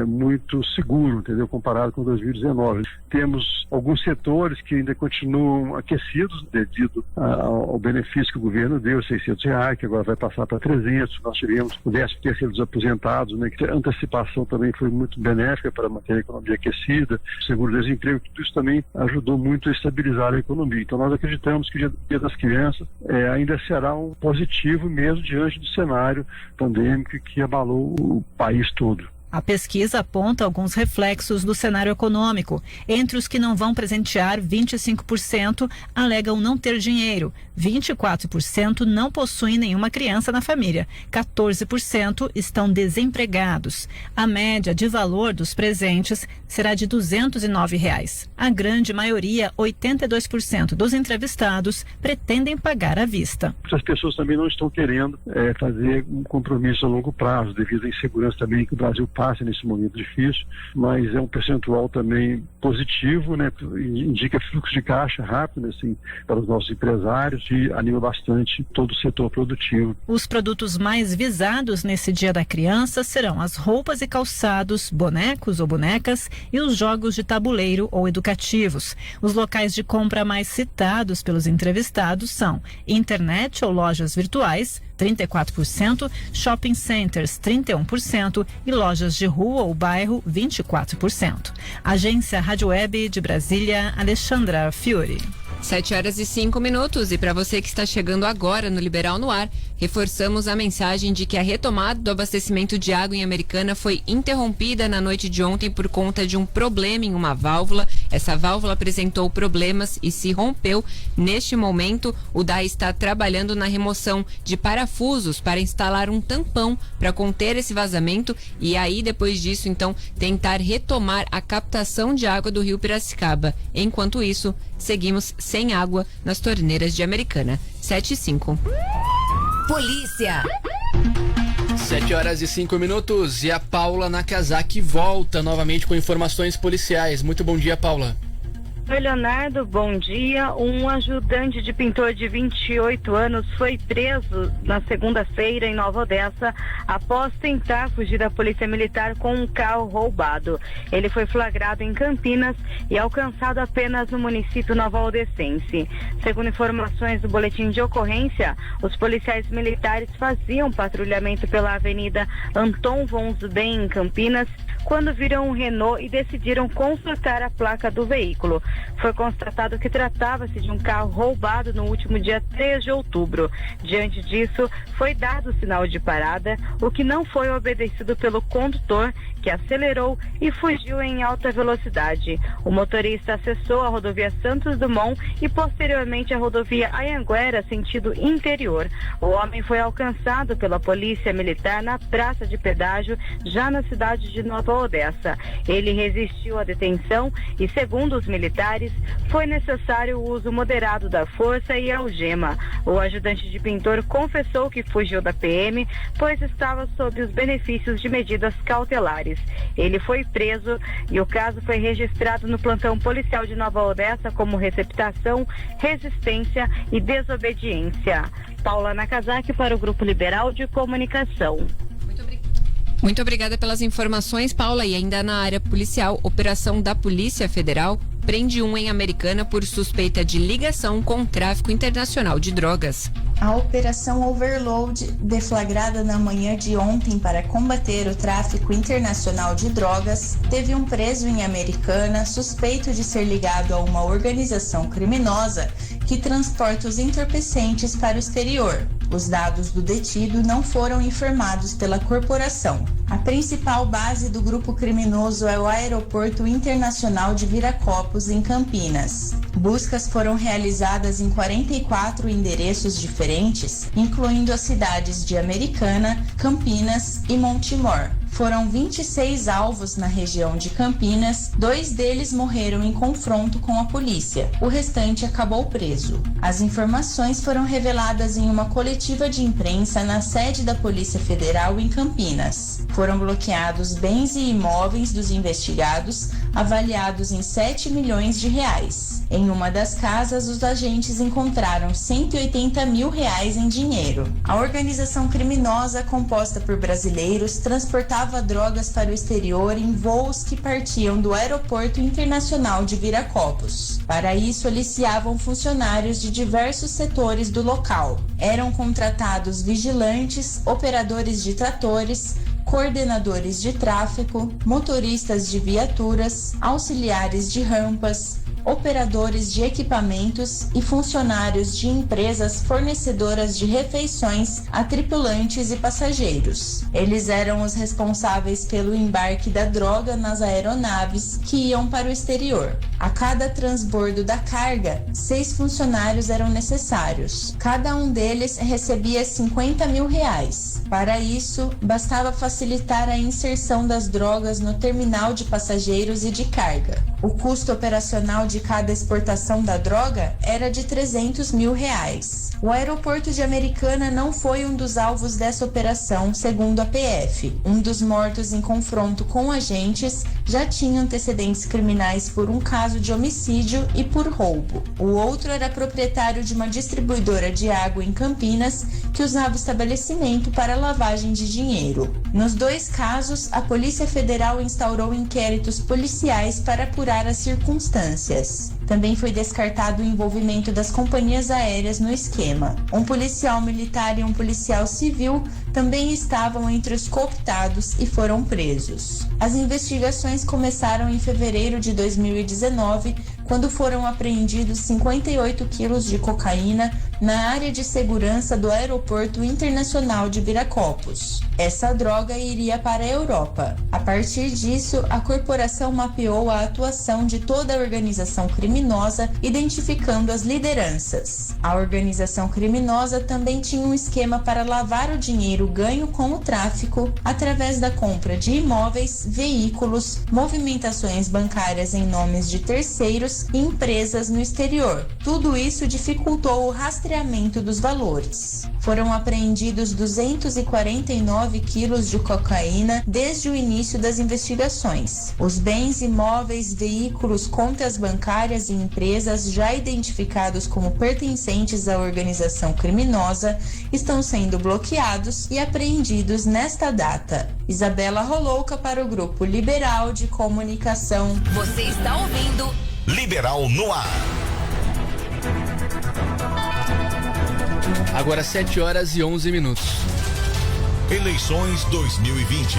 muito seguro, entendeu? Comparado com 2019. Temos alguns setores que ainda continuam aquecidos devido ao benefício que o governo deu, R$600, que agora vai passar para 300. Nós tivemos o 13º dos aposentados, né? Que a antecipação também foi muito benéfica para manter a economia aquecida. O seguro-desemprego, tudo isso também ajudou muito a estabilizar a economia. Então nós acreditamos que o Dia das Crianças ainda será um positivo mesmo diante do cenário pandêmico que abalou o país todo. A pesquisa aponta alguns reflexos do cenário econômico. Entre os que não vão presentear, 25% alegam não ter dinheiro, 24% não possuem nenhuma criança na família, 14% estão desempregados. A média de valor dos presentes será de R$209. A grande maioria, 82% dos entrevistados, pretendem pagar à vista. As pessoas também não estão querendo fazer um compromisso a longo prazo, devido à insegurança também que o Brasil passa nesse momento difícil, mas é um percentual também positivo, né? Indica fluxo de caixa rápido, assim, para os nossos empresários e anima bastante todo o setor produtivo. Os produtos mais visados nesse Dia da Criança serão as roupas e calçados, bonecos ou bonecas e os jogos de tabuleiro ou educativos. Os locais de compra mais citados pelos entrevistados são internet ou lojas virtuais, 34%, shopping centers, 31% e lojas de rua ou bairro, 24%. Agência Rádio Web de Brasília, Alexandra Fiore. 7h05. E para você que está chegando agora no Liberal no Ar, reforçamos a mensagem de que a retomada do abastecimento de água em Americana foi interrompida na noite de ontem por conta de um problema em uma válvula. Essa válvula apresentou problemas e se rompeu. Neste momento, o DAI está trabalhando na remoção de parafusos para instalar um tampão para conter esse vazamento e aí, depois disso, então, tentar retomar a captação de água do rio Piracicaba. Enquanto isso, seguimos sem água nas torneiras de Americana. 7:05. Polícia. 7h05 e a Paula Nakazaki volta novamente com informações policiais. Muito bom dia, Paula. Oi, Leonardo, bom dia. Um ajudante de pintor de 28 anos foi preso na segunda-feira em Nova Odessa após tentar fugir da polícia militar com um carro roubado. Ele foi flagrado em Campinas e alcançado apenas no município nova-odessense. Segundo informações do boletim de ocorrência, os policiais militares faziam patrulhamento pela Avenida Anton von Zuden, em Campinas, quando viram um Renault e decidiram consultar a placa do veículo. Foi constatado que tratava-se de um carro roubado no último dia 3 de outubro. Diante disso, foi dado o sinal de parada, o que não foi obedecido pelo condutor, que acelerou e fugiu em alta velocidade. O motorista acessou a rodovia Santos Dumont e posteriormente a rodovia Anhanguera, sentido interior. O homem foi alcançado pela polícia militar na praça de pedágio, já na cidade de Nova Odessa. Ele resistiu à detenção e, segundo os militares, foi necessário o uso moderado da força e algema. O ajudante de pintor confessou que fugiu da PM, pois estava sob os benefícios de medidas cautelares. Ele foi preso e o caso foi registrado no plantão policial de Nova Odessa como receptação, resistência e desobediência. Paula Nakazaki para o Grupo Liberal de Comunicação. Muito obrigada pelas informações, Paula. E ainda na área policial, operação da Polícia Federal prende um em Americana por suspeita de ligação com tráfico internacional de drogas. A Operação Overload, deflagrada na manhã de ontem para combater o tráfico internacional de drogas, teve um preso em Americana suspeito de ser ligado a uma organização criminosa que transporta os entorpecentes para o exterior. Os dados do detido não foram informados pela corporação. A principal base do grupo criminoso é o Aeroporto Internacional de Viracopos, em Campinas. Buscas foram realizadas em 44 endereços diferentes, incluindo as cidades de Americana, Campinas e Montemor. Foram 26 alvos na região de Campinas, 2 deles morreram em confronto com a polícia. O restante acabou preso. As informações foram reveladas em uma coletiva de imprensa na sede da Polícia Federal em Campinas. Foram bloqueados bens e imóveis dos investigados, avaliados em 7 milhões de reais. Em uma das casas, os agentes encontraram 180 mil reais em dinheiro. A organização criminosa, composta por brasileiros, transportava drogas para o exterior em voos que partiam do Aeroporto Internacional de Viracopos. Para isso, aliciavam funcionários de diversos setores do local. Eram contratados vigilantes, operadores de tratores, coordenadores de tráfego, motoristas de viaturas, auxiliares de rampas, operadores de equipamentos e funcionários de empresas fornecedoras de refeições a tripulantes e passageiros. Eles eram os responsáveis pelo embarque da droga nas aeronaves que iam para o exterior. A cada transbordo da carga, 6 funcionários eram necessários. Cada um deles recebia 50 mil reais. Para isso, bastava facilitar a inserção das drogas no terminal de passageiros e de carga. O custo operacional de cada exportação da droga era de 300 mil reais. O aeroporto de Americana não foi um dos alvos dessa operação, segundo a PF. Um dos mortos em confronto com agentes já tinha antecedentes criminais por um caso de homicídio e por roubo. O outro era proprietário de uma distribuidora de água em Campinas que usava o estabelecimento para lavagem de dinheiro. Nos 2 casos, a Polícia Federal instaurou inquéritos policiais para apurar as circunstâncias. Também foi descartado o envolvimento das companhias aéreas no esquema. Um policial militar e um policial civil também estavam entre os cooptados e foram presos. As investigações começaram em fevereiro de 2019, quando foram apreendidos 58 quilos de cocaína, na área de segurança do Aeroporto Internacional de Viracopos. Essa droga iria para a Europa. A partir disso, a corporação mapeou a atuação de toda a organização criminosa, identificando as lideranças. A organização criminosa também tinha um esquema para lavar o dinheiro ganho com o tráfico através da compra de imóveis, veículos, movimentações bancárias em nomes de terceiros e empresas no exterior. Tudo isso dificultou o rastreamento dos valores. Foram apreendidos 249 quilos de cocaína desde o início das investigações. Os bens imóveis, veículos, contas bancárias e empresas já identificados como pertencentes à organização criminosa estão sendo bloqueados e apreendidos nesta data. Isabela Rolouca para o Grupo Liberal de Comunicação. Você está ouvindo Liberal no ar. Agora 7h11. Eleições 2020.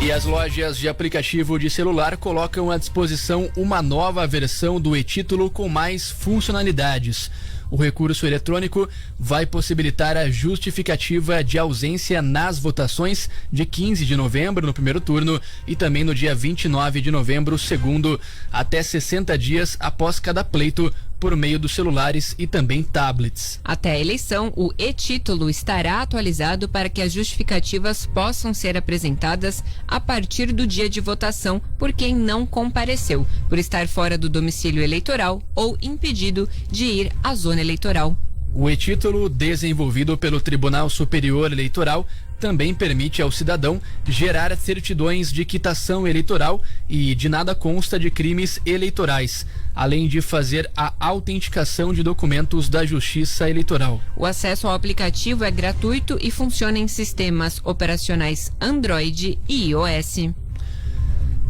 E as lojas de aplicativo de celular colocam à disposição uma nova versão do e-título com mais funcionalidades. O recurso eletrônico vai possibilitar a justificativa de ausência nas votações de 15 de novembro no primeiro turno e também no dia 29 de novembro, segundo, até 60 dias após cada pleito, por meio dos celulares e também tablets. Até a eleição, o e-título estará atualizado para que as justificativas possam ser apresentadas a partir do dia de votação por quem não compareceu, por estar fora do domicílio eleitoral ou impedido de ir à zona eleitoral. O e-título, desenvolvido pelo Tribunal Superior Eleitoral, também permite ao cidadão gerar certidões de quitação eleitoral e de nada consta de crimes eleitorais, além de fazer a autenticação de documentos da Justiça Eleitoral. O acesso ao aplicativo é gratuito e funciona em sistemas operacionais Android e iOS.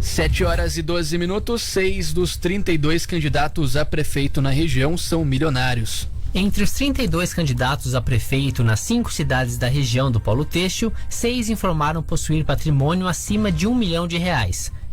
7h12. 6 dos 32 candidatos a prefeito na região são milionários. Entre os 32 candidatos a prefeito nas 5 cidades da região do Polo Têxtil, 6 informaram possuir patrimônio acima de R$1 milhão,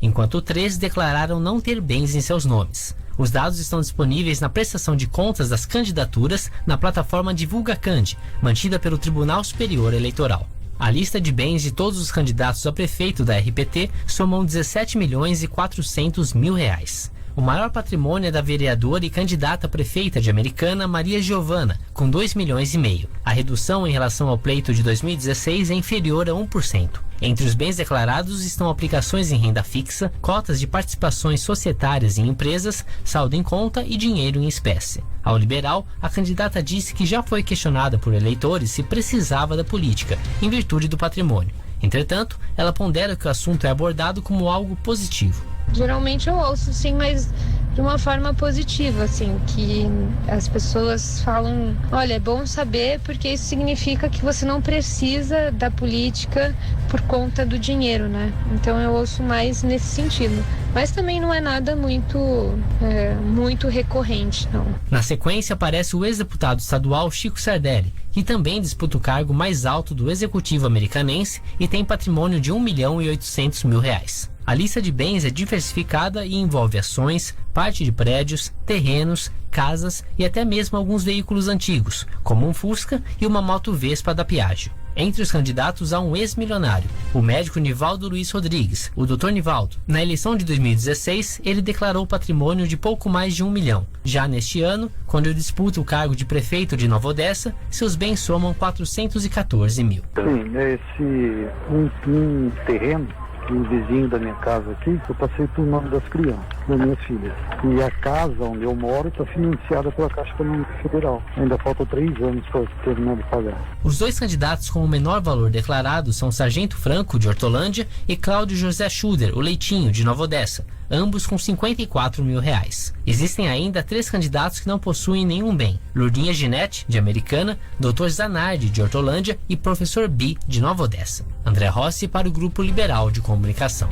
enquanto 3 declararam não ter bens em seus nomes. Os dados estão disponíveis na prestação de contas das candidaturas na plataforma DivulgaCand, mantida pelo Tribunal Superior Eleitoral. A lista de bens de todos os candidatos a prefeito da RPT somam R$17.400.000. O maior patrimônio é da vereadora e candidata a prefeita de Americana, Maria Giovana, com R$2,5 milhões. A redução em relação ao pleito de 2016 é inferior a 1%. Entre os bens declarados estão aplicações em renda fixa, cotas de participações societárias em empresas, saldo em conta e dinheiro em espécie. Ao liberal, a candidata disse que já foi questionada por eleitores se precisava da política, em virtude do patrimônio. Entretanto, ela pondera que o assunto é abordado como algo positivo. Geralmente eu ouço sim, mas de uma forma positiva, assim, que as pessoas falam, olha, é bom saber porque isso significa que você não precisa da política por conta do dinheiro, né? Então eu ouço mais nesse sentido. Mas também não é nada muito recorrente, não. Na sequência aparece o ex-deputado estadual Chico Sardelli, que também disputa o cargo mais alto do executivo americanense e tem patrimônio de R$1.800.000. A lista de bens é diversificada e envolve ações, parte de prédios, terrenos, casas e até mesmo alguns veículos antigos, como um Fusca e uma moto Vespa da Piaggio. Entre os candidatos há um ex-milionário, o médico Nivaldo Luiz Rodrigues, o Dr. Nivaldo. Na eleição de 2016, ele declarou patrimônio de pouco mais de R$1 milhão. Já neste ano, quando ele disputa o cargo de prefeito de Nova Odessa, seus bens somam R$414 mil. Sim, um terreno, um vizinho da minha casa aqui, eu passei por nome das crianças, das minhas filhas. E a casa onde eu moro está financiada pela Caixa Econômica Federal. Ainda faltam 3 anos para terminar de pagar. Os dois candidatos com o menor valor declarado são Sargento Franco, de Hortolândia, e Cláudio José Schuder, o Leitinho, de Nova Odessa, ambos com R$54 mil. Existem ainda 3 candidatos que não possuem nenhum bem: Lourdinha Ginete, de Americana, Dr. Zanardi, de Hortolândia, e Professor Bi, de Nova Odessa. André Rossi para o Grupo Liberal de Comunicação.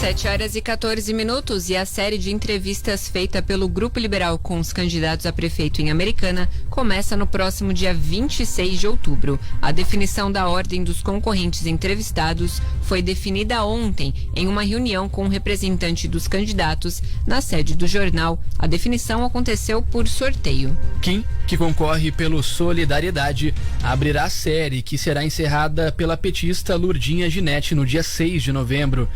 7h14 e a série de entrevistas feita pelo Grupo Liberal com os candidatos a prefeito em Americana começa no próximo dia 26 de outubro. A definição da ordem dos concorrentes entrevistados foi definida ontem em uma reunião com um representante dos candidatos na sede do jornal. A definição aconteceu por sorteio. Kim, que concorre pelo Solidariedade, abrirá a série, que será encerrada pela petista Lurdinha Ginete no dia 6 de novembro.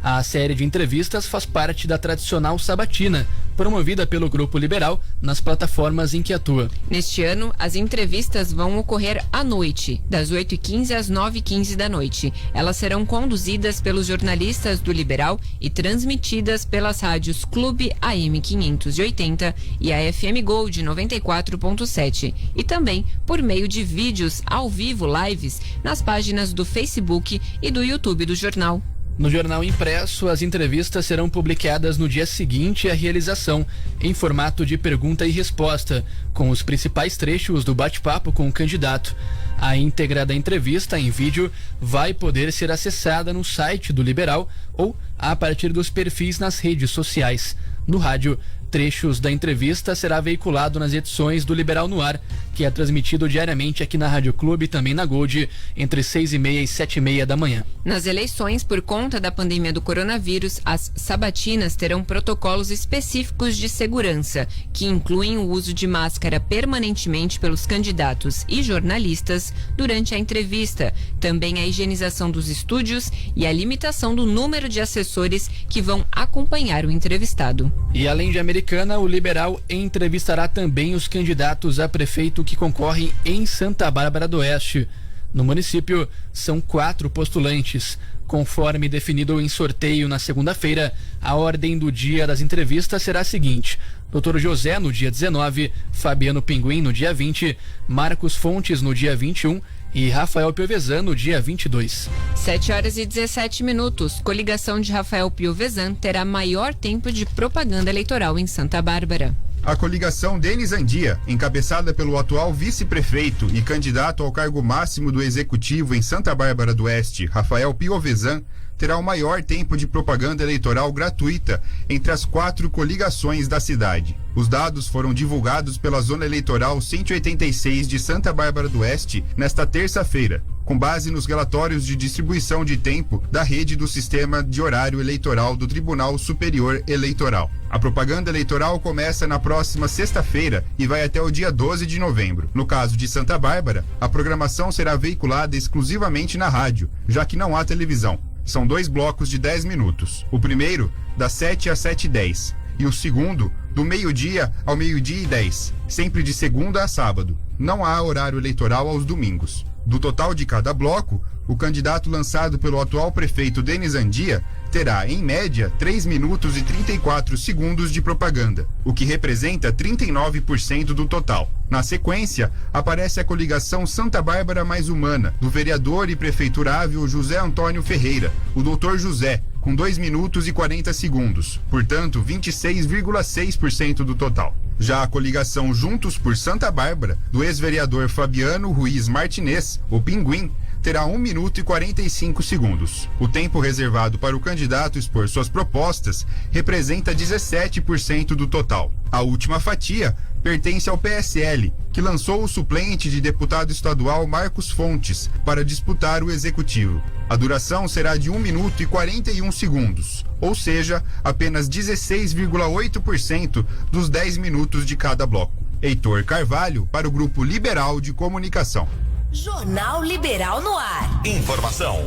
A série de entrevistas faz parte da tradicional sabatina, promovida pelo Grupo Liberal nas plataformas em que atua. Neste ano, as entrevistas vão ocorrer à noite, das 8h15 às 9h15 da noite. Elas serão conduzidas pelos jornalistas do Liberal e transmitidas pelas rádios Clube AM 580 e a FM Gold 94.7 e também por meio de vídeos ao vivo, lives, nas páginas do Facebook e do YouTube do jornal. No jornal impresso, as entrevistas serão publicadas no dia seguinte à realização, em formato de pergunta e resposta, com os principais trechos do bate-papo com o candidato. A íntegra da entrevista em vídeo vai poder ser acessada no site do Liberal ou a partir dos perfis nas redes sociais. No rádio, trechos da entrevista será veiculado nas edições do Liberal no Ar, que é transmitido diariamente aqui na Rádio Clube e também na Gold, entre 6h30 e 7h30 da manhã. Nas eleições, por conta da pandemia do coronavírus, as sabatinas terão protocolos específicos de segurança, que incluem o uso de máscara permanentemente pelos candidatos e jornalistas durante a entrevista, também a higienização dos estúdios e a limitação do número de assessores que vão acompanhar o entrevistado. E além de Americana, o Liberal entrevistará também os candidatos a prefeito que concorrem em Santa Bárbara do Oeste. No município, são 4 postulantes. Conforme definido em sorteio na segunda-feira, a ordem do dia das entrevistas será a seguinte: Dr. José no dia 19, Fabiano Pinguim no dia 20, Marcos Fontes no dia 21 e Rafael Piovesan no dia 22. 7h17. Coligação de Rafael Piovesan terá maior tempo de propaganda eleitoral em Santa Bárbara. A coligação Denis Andia, encabeçada pelo atual vice-prefeito e candidato ao cargo máximo do executivo em Santa Bárbara do Oeste, Rafael Piovesan, terá o maior tempo de propaganda eleitoral gratuita entre as 4 coligações da cidade. Os dados foram divulgados pela Zona Eleitoral 186 de Santa Bárbara do Oeste nesta terça-feira, com base nos relatórios de distribuição de tempo da rede do Sistema de Horário Eleitoral do Tribunal Superior Eleitoral. A propaganda eleitoral começa na próxima sexta-feira e vai até o dia 12 de novembro. No caso de Santa Bárbara, a programação será veiculada exclusivamente na rádio, já que não há televisão. São 2 blocos de 10 minutos. O primeiro, das 7 às 7h10. E o segundo, do meio-dia ao 12h10, sempre de segunda a sábado. Não há horário eleitoral aos domingos. Do total de cada bloco, o candidato lançado pelo atual prefeito Denis Andia terá, em média, 3 minutos e 34 segundos de propaganda, o que representa 39% do total. Na sequência, aparece a coligação Santa Bárbara Mais Humana, do vereador e prefeiturável José Antônio Ferreira, o Dr. José, com 2 minutos e 40 segundos, portanto, 26,6% do total. Já a coligação Juntos por Santa Bárbara, do ex-vereador Fabiano Ruiz Martinez, o Pinguim, terá 1 minuto e 45 segundos. O tempo reservado para o candidato expor suas propostas representa 17% do total. A última fatia pertence ao PSL, que lançou o suplente de deputado estadual Marcos Fontes para disputar o executivo. A duração será de 1 minuto e 41 segundos, ou seja, apenas 16,8% dos 10 minutos de cada bloco. Heitor Carvalho, para o Grupo Liberal de Comunicação. Jornal Liberal no ar. Informação.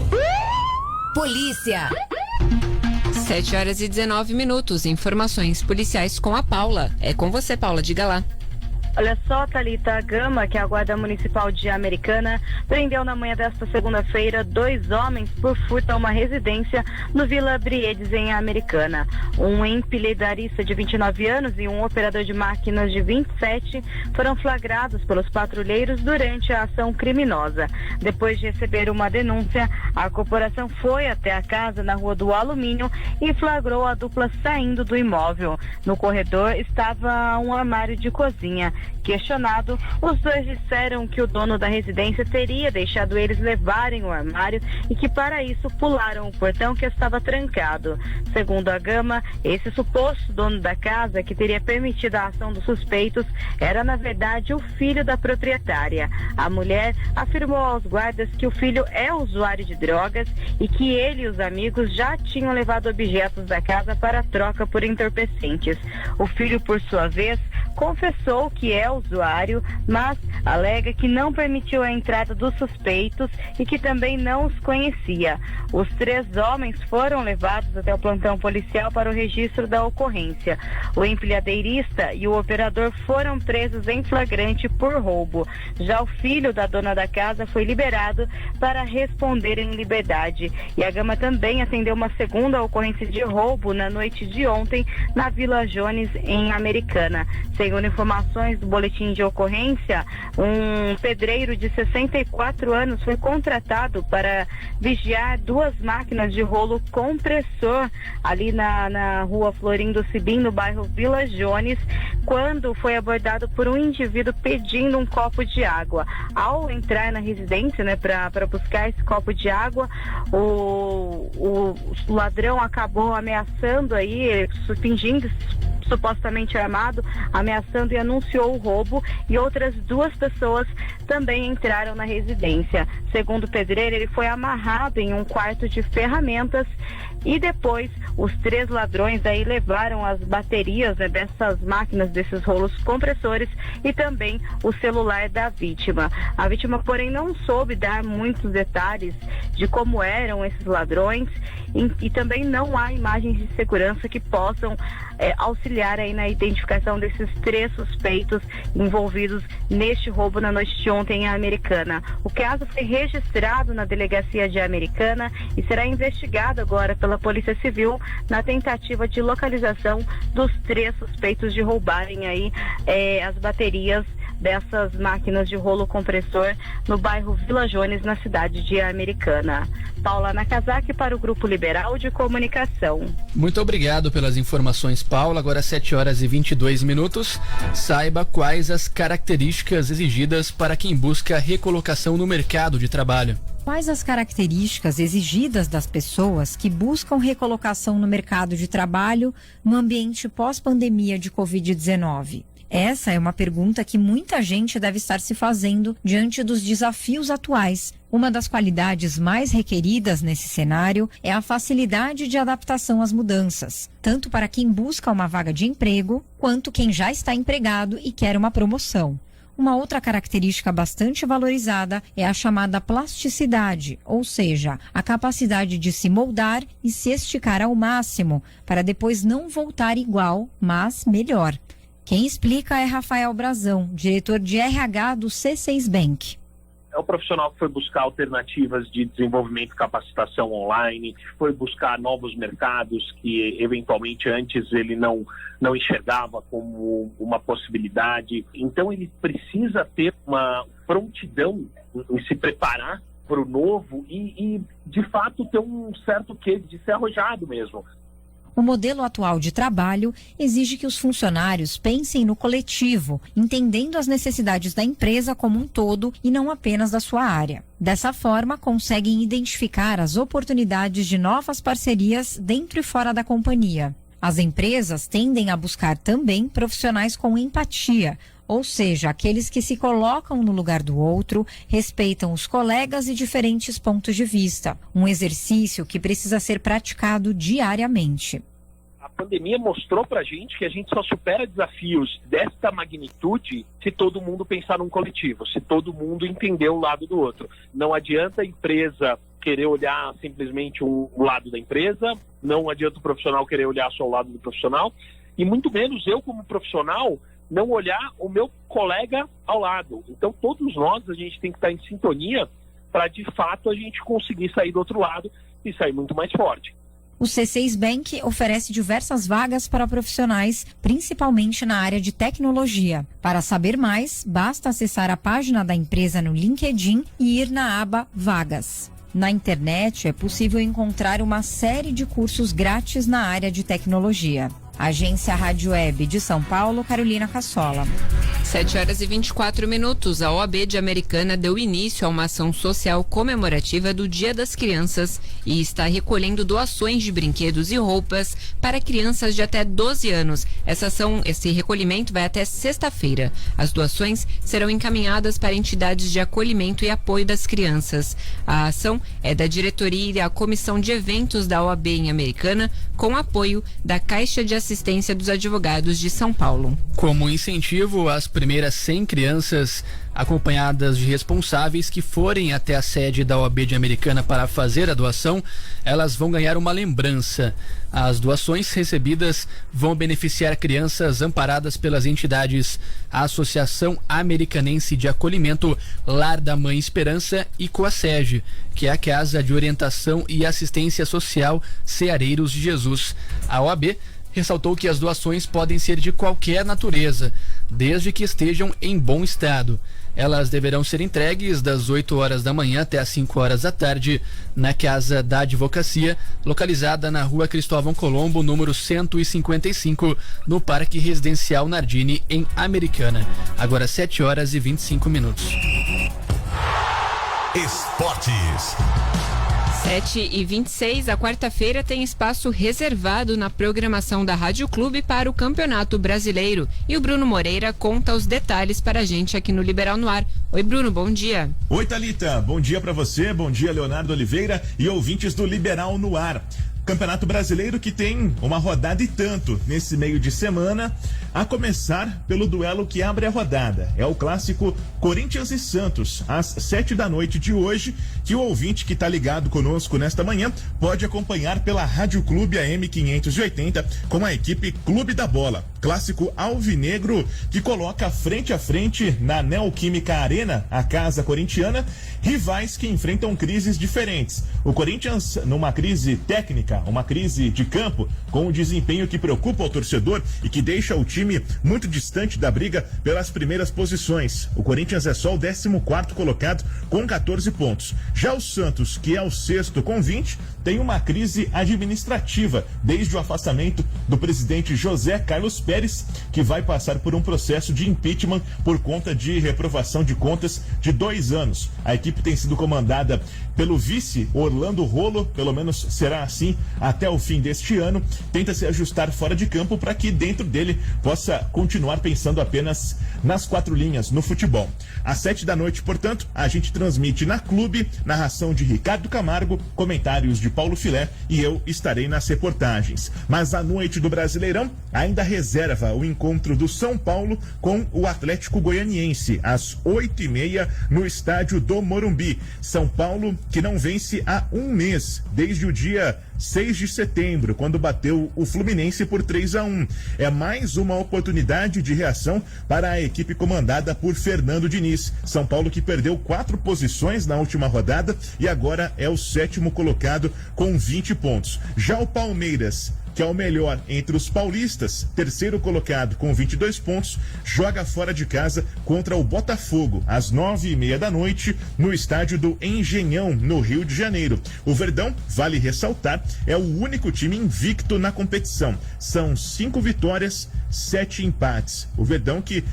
Polícia. 7h19. Informações policiais com a Paula. É com você, Paula, diga lá. Olha só, Thalita, Gama, que é a Guarda Municipal de Americana, prendeu na manhã desta segunda-feira 2 homens por furto a uma residência no Vila Briedes, em Americana. Um empilhadarista de 29 anos e um operador de máquinas de 27 foram flagrados pelos patrulheiros durante a ação criminosa. Depois de receber uma denúncia, a corporação foi até a casa na Rua do Alumínio e flagrou a dupla saindo do imóvel. No corredor estava um armário de cozinha. Questionado, os dois disseram que o dono da residência teria deixado eles levarem o armário e que para isso pularam o portão que estava trancado. Segundo a Gama, esse suposto dono da casa que teria permitido a ação dos suspeitos era na verdade o filho da proprietária. A mulher afirmou aos guardas que o filho é usuário de drogas e que ele e os amigos já tinham levado objetos da casa para troca por entorpecentes. O filho, por sua vez, confessou que é usuário, mas alega que não permitiu a entrada dos suspeitos e que também não os conhecia. Os 3 homens foram levados até o plantão policial para o registro da ocorrência. O empilhadeirista e o operador foram presos em flagrante por roubo. Já o filho da dona da casa foi liberado para responder em liberdade. E a Gama também atendeu uma segunda ocorrência de roubo na noite de ontem na Vila Jones, em Americana. Segundo informações do boletim de ocorrência, um pedreiro de 64 anos foi contratado para vigiar 2 máquinas de rolo compressor ali na rua Florindo Sibim, no bairro Vila Jones, quando foi abordado por um indivíduo pedindo um copo de água. Ao entrar na residência, né, para buscar esse copo de água, o ladrão acabou ameaçando aí, fingindo supostamente armado, ameaçando e anunciou o roubo, e outras 2 pessoas também entraram na residência. Segundo o pedreiro, ele foi amarrado em um quarto de ferramentas e depois os 3 ladrões aí levaram as baterias, né, dessas máquinas, desses rolos compressores e também o celular da vítima. A vítima, porém, não soube dar muitos detalhes de como eram esses ladrões e também não há imagens de segurança que possam auxiliar aí na identificação desses 3 suspeitos envolvidos neste roubo na noite de ontem em Americana. O caso foi registrado na delegacia de Americana e será investigado agora pela Polícia Civil na tentativa de localização dos 3 suspeitos de roubarem aí as baterias dessas máquinas de rolo compressor no bairro Vila Jones, na cidade de Americana. Paula Nakazaki para o Grupo Liberal de Comunicação. Muito obrigado pelas informações, Paula. Agora 7h22. Saiba quais as características exigidas para quem busca recolocação no mercado de trabalho. Quais as características exigidas das pessoas que buscam recolocação no mercado de trabalho no ambiente pós-pandemia de Covid-19? Essa é uma pergunta que muita gente deve estar se fazendo diante dos desafios atuais. Uma das qualidades mais requeridas nesse cenário é a facilidade de adaptação às mudanças, tanto para quem busca uma vaga de emprego, quanto quem já está empregado e quer uma promoção. Uma outra característica bastante valorizada é a chamada plasticidade, ou seja, a capacidade de se moldar e se esticar ao máximo, para depois não voltar igual, mas melhor. Quem explica é Rafael Brazão, diretor de RH do C6 Bank. É o profissional que foi buscar alternativas de desenvolvimento e capacitação online, foi buscar novos mercados que eventualmente antes ele não enxergava como uma possibilidade. Então ele precisa ter uma prontidão em se preparar para o novo e de fato ter um certo quê de ser arrojado mesmo. O modelo atual de trabalho exige que os funcionários pensem no coletivo, entendendo as necessidades da empresa como um todo e não apenas da sua área. Dessa forma, conseguem identificar as oportunidades de novas parcerias dentro e fora da companhia. As empresas tendem a buscar também profissionais com empatia, ou seja, aqueles que se colocam no lugar do outro, respeitam os colegas e diferentes pontos de vista. Um exercício que precisa ser praticado diariamente. A pandemia mostrou pra gente que a gente só supera desafios desta magnitude se todo mundo pensar num coletivo, se todo mundo entender um lado do outro. Não adianta a empresa querer olhar simplesmente um lado da empresa, não adianta o profissional querer olhar só o lado do profissional, e muito menos eu como profissional não olhar o meu colega ao lado. Então todos nós, a gente tem que estar em sintonia para de fato a gente conseguir sair do outro lado e sair muito mais forte. O C6 Bank oferece diversas vagas para profissionais, principalmente na área de tecnologia. Para saber mais, basta acessar a página da empresa no LinkedIn e ir na aba Vagas. Na internet é possível encontrar uma série de cursos grátis na área de tecnologia. Agência Rádio Web de São Paulo, Carolina Cassola. 7h24. A OAB de Americana deu início a uma ação social comemorativa do Dia das Crianças e está recolhendo doações de brinquedos e roupas para crianças de até 12 anos. Esse recolhimento vai até sexta-feira. As doações serão encaminhadas para entidades de acolhimento e apoio das crianças. A ação é da diretoria e da comissão de eventos da OAB em Americana, com apoio da Caixa de Assistência dos Advogados de São Paulo. Como incentivo, as primeiras 100 crianças acompanhadas de responsáveis que forem até a sede da OAB de Americana para fazer a doação, elas vão ganhar uma lembrança. As doações recebidas vão beneficiar crianças amparadas pelas entidades Associação Americanense de Acolhimento, Lar da Mãe Esperança e COASEG, que é a Casa de Orientação e Assistência Social Ceareiros de Jesus. A OAB ressaltou que as doações podem ser de qualquer natureza, desde que estejam em bom estado. Elas deverão ser entregues das 8 horas da manhã até as 5 horas da tarde na Casa da Advocacia, localizada na Rua Cristóvão Colombo, número 155, no Parque Residencial Nardini, em Americana. Agora 7h25. Esportes. 7h26, a quarta-feira tem espaço reservado na programação da Rádio Clube para o Campeonato Brasileiro. E o Bruno Moreira conta os detalhes para a gente aqui no Liberal no Ar. Oi, Bruno, bom dia. Oi, Thalita, bom dia para você, bom dia, Leonardo Oliveira e ouvintes do Liberal no Ar. Campeonato Brasileiro que tem uma rodada e tanto nesse meio de semana, a começar pelo duelo que abre a rodada. É o clássico Corinthians e Santos, às 7 da noite de hoje, que o ouvinte que está ligado conosco nesta manhã pode acompanhar pela Rádio Clube AM 580 com a equipe Clube da Bola. Clássico alvinegro que coloca frente a frente na Neoquímica Arena, a casa corintiana, rivais que enfrentam crises diferentes. O Corinthians numa crise técnica, uma crise de campo, com um desempenho que preocupa o torcedor e que deixa o time muito distante da briga pelas primeiras posições. O Corinthians é só o 14º colocado com 14 pontos. Já o Santos, que é o 6º com 20, tem uma crise administrativa desde o afastamento do presidente José Carlos Pérez, que vai passar por um processo de impeachment por conta de reprovação de contas de 2 anos. A equipe tem sido comandada pelo vice Orlando Rolo, pelo menos será assim até o fim deste ano. Tenta se ajustar fora de campo para que dentro dele possa continuar pensando apenas nas 4 linhas no futebol. Às 7 da noite, portanto, a gente transmite na Clube, narração de Ricardo Camargo, comentários de Paulo Filé e eu estarei nas reportagens. Mas a noite do Brasileirão ainda reserva o encontro do São Paulo com o Atlético Goianiense, às 8h30 no estádio do Morumbi. São Paulo que não vence há um mês, desde o dia 6 de setembro, quando bateu o Fluminense por 3-1. É mais uma oportunidade de reação para a equipe comandada por Fernando Diniz. São Paulo que perdeu 4 posições na última rodada e agora é o 7º colocado com 20 pontos. Já o Palmeiras, que é o melhor entre os paulistas, 3º colocado com 22 pontos, joga fora de casa contra o Botafogo, às 9h30 da noite, no estádio do Engenhão, no Rio de Janeiro. O Verdão, vale ressaltar, é o único time invicto na competição. São 5 vitórias, 7 empates. O Verdão que,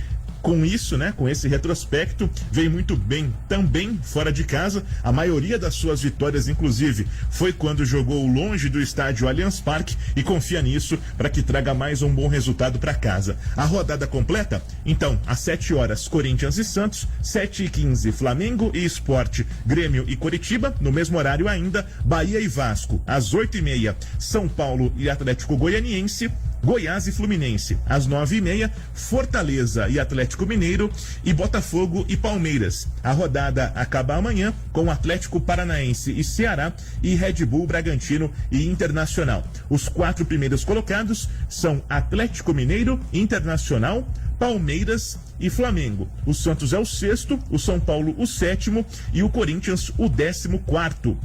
com isso, né, com esse retrospecto, vem muito bem também fora de casa. A maioria das suas vitórias, inclusive, foi quando jogou longe do estádio Allianz Parque e confia nisso para que traga mais um bom resultado para casa. A rodada completa, então, às 7 horas, Corinthians e Santos, 7h15, Flamengo e Sport, Grêmio e Coritiba, no mesmo horário ainda, Bahia e Vasco, às 8h30, São Paulo e Atlético Goianiense, Goiás e Fluminense, às 9h30, Fortaleza e Atlético Mineiro e Botafogo e Palmeiras. A rodada acaba amanhã com Atlético Paranaense e Ceará e Red Bull Bragantino e Internacional. Os 4 primeiros colocados são Atlético Mineiro, Internacional, Palmeiras e Flamengo. O Santos é o 6º, o São Paulo o 7º e o Corinthians o 14º.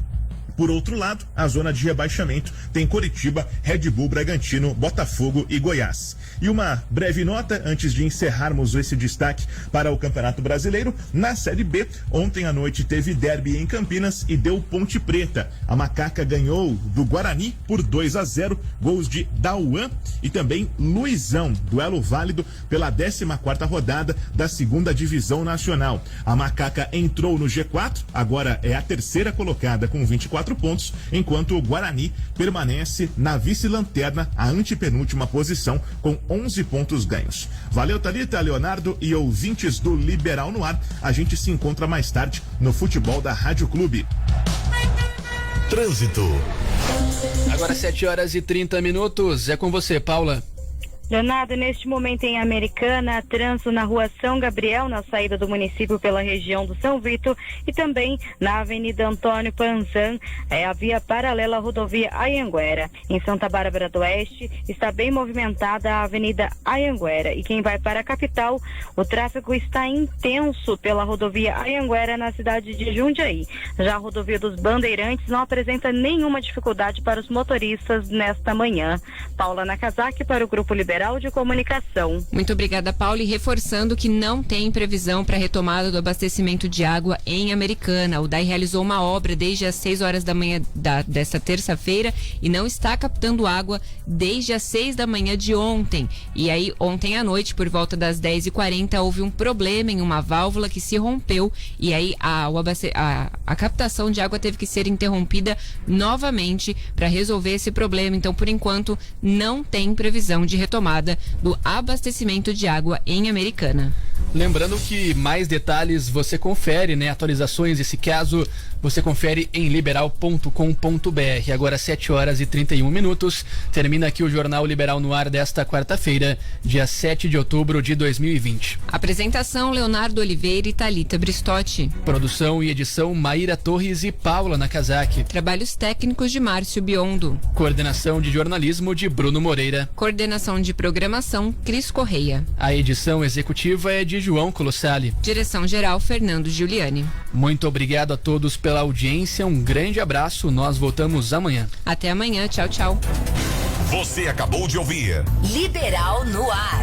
Por outro lado, a zona de rebaixamento tem Coritiba, Red Bull, Bragantino, Botafogo e Goiás. E uma breve nota antes de encerrarmos esse destaque para o Campeonato Brasileiro. Na Série B, ontem à noite teve derby em Campinas e deu Ponte Preta. A Macaca ganhou do Guarani por 2-0, gols de Dauan e também Luizão. Duelo válido pela 14ª rodada da 2ª Divisão Nacional. A Macaca entrou no G4, agora é a 3ª colocada com 24 pontos, enquanto o Guarani permanece na vice-lanterna, a antepenúltima posição, com 11 pontos ganhos. Valeu, Thalita, Leonardo e ouvintes do Liberal no Ar. A gente se encontra mais tarde no futebol da Rádio Clube. Trânsito. Agora 7h30. É com você, Paula. Leonardo, neste momento em Americana, trânsito na rua São Gabriel, na saída do município pela região do São Vito, e também na Avenida Antônio Panzan, a via paralela à rodovia Anhanguera. Em Santa Bárbara do Oeste, está bem movimentada a Avenida Anhanguera. E quem vai para a capital, o tráfego está intenso pela rodovia Anhanguera na cidade de Jundiaí. Já a rodovia dos Bandeirantes não apresenta nenhuma dificuldade para os motoristas nesta manhã. Paula Nakazaki para o Grupo Liberal de Comunicação. Muito obrigada, Paula. E reforçando que não tem previsão para retomada do abastecimento de água em Americana. O DAI realizou uma obra desde as 6 horas da manhã desta terça-feira e não está captando água desde as 6 da manhã de ontem. E aí, ontem à noite, por volta das 10h40, houve um problema em uma válvula que se rompeu e aí a captação de água teve que ser interrompida novamente para resolver esse problema. Então, por enquanto, não tem previsão de retomada do abastecimento de água em Americana. Lembrando que mais detalhes você confere, né? Atualizações desse caso você confere em liberal.com.br. Agora 7h31. Termina aqui o Jornal Liberal no Ar desta quarta-feira, dia 7 de outubro de 2020. Apresentação: Leonardo Oliveira e Thalita Bristotti. Produção e edição: Maíra Torres e Paula Nakazaki. Trabalhos técnicos de Márcio Biondo. Coordenação de jornalismo de Bruno Moreira. Coordenação de programação: Cris Correia. A edição executiva é de João Colossali. Direção-geral: Fernando Giuliani. Muito obrigado a todos pela audiência, um grande abraço, nós voltamos amanhã. Até amanhã, tchau, tchau. Você acabou de ouvir Liberal no Ar.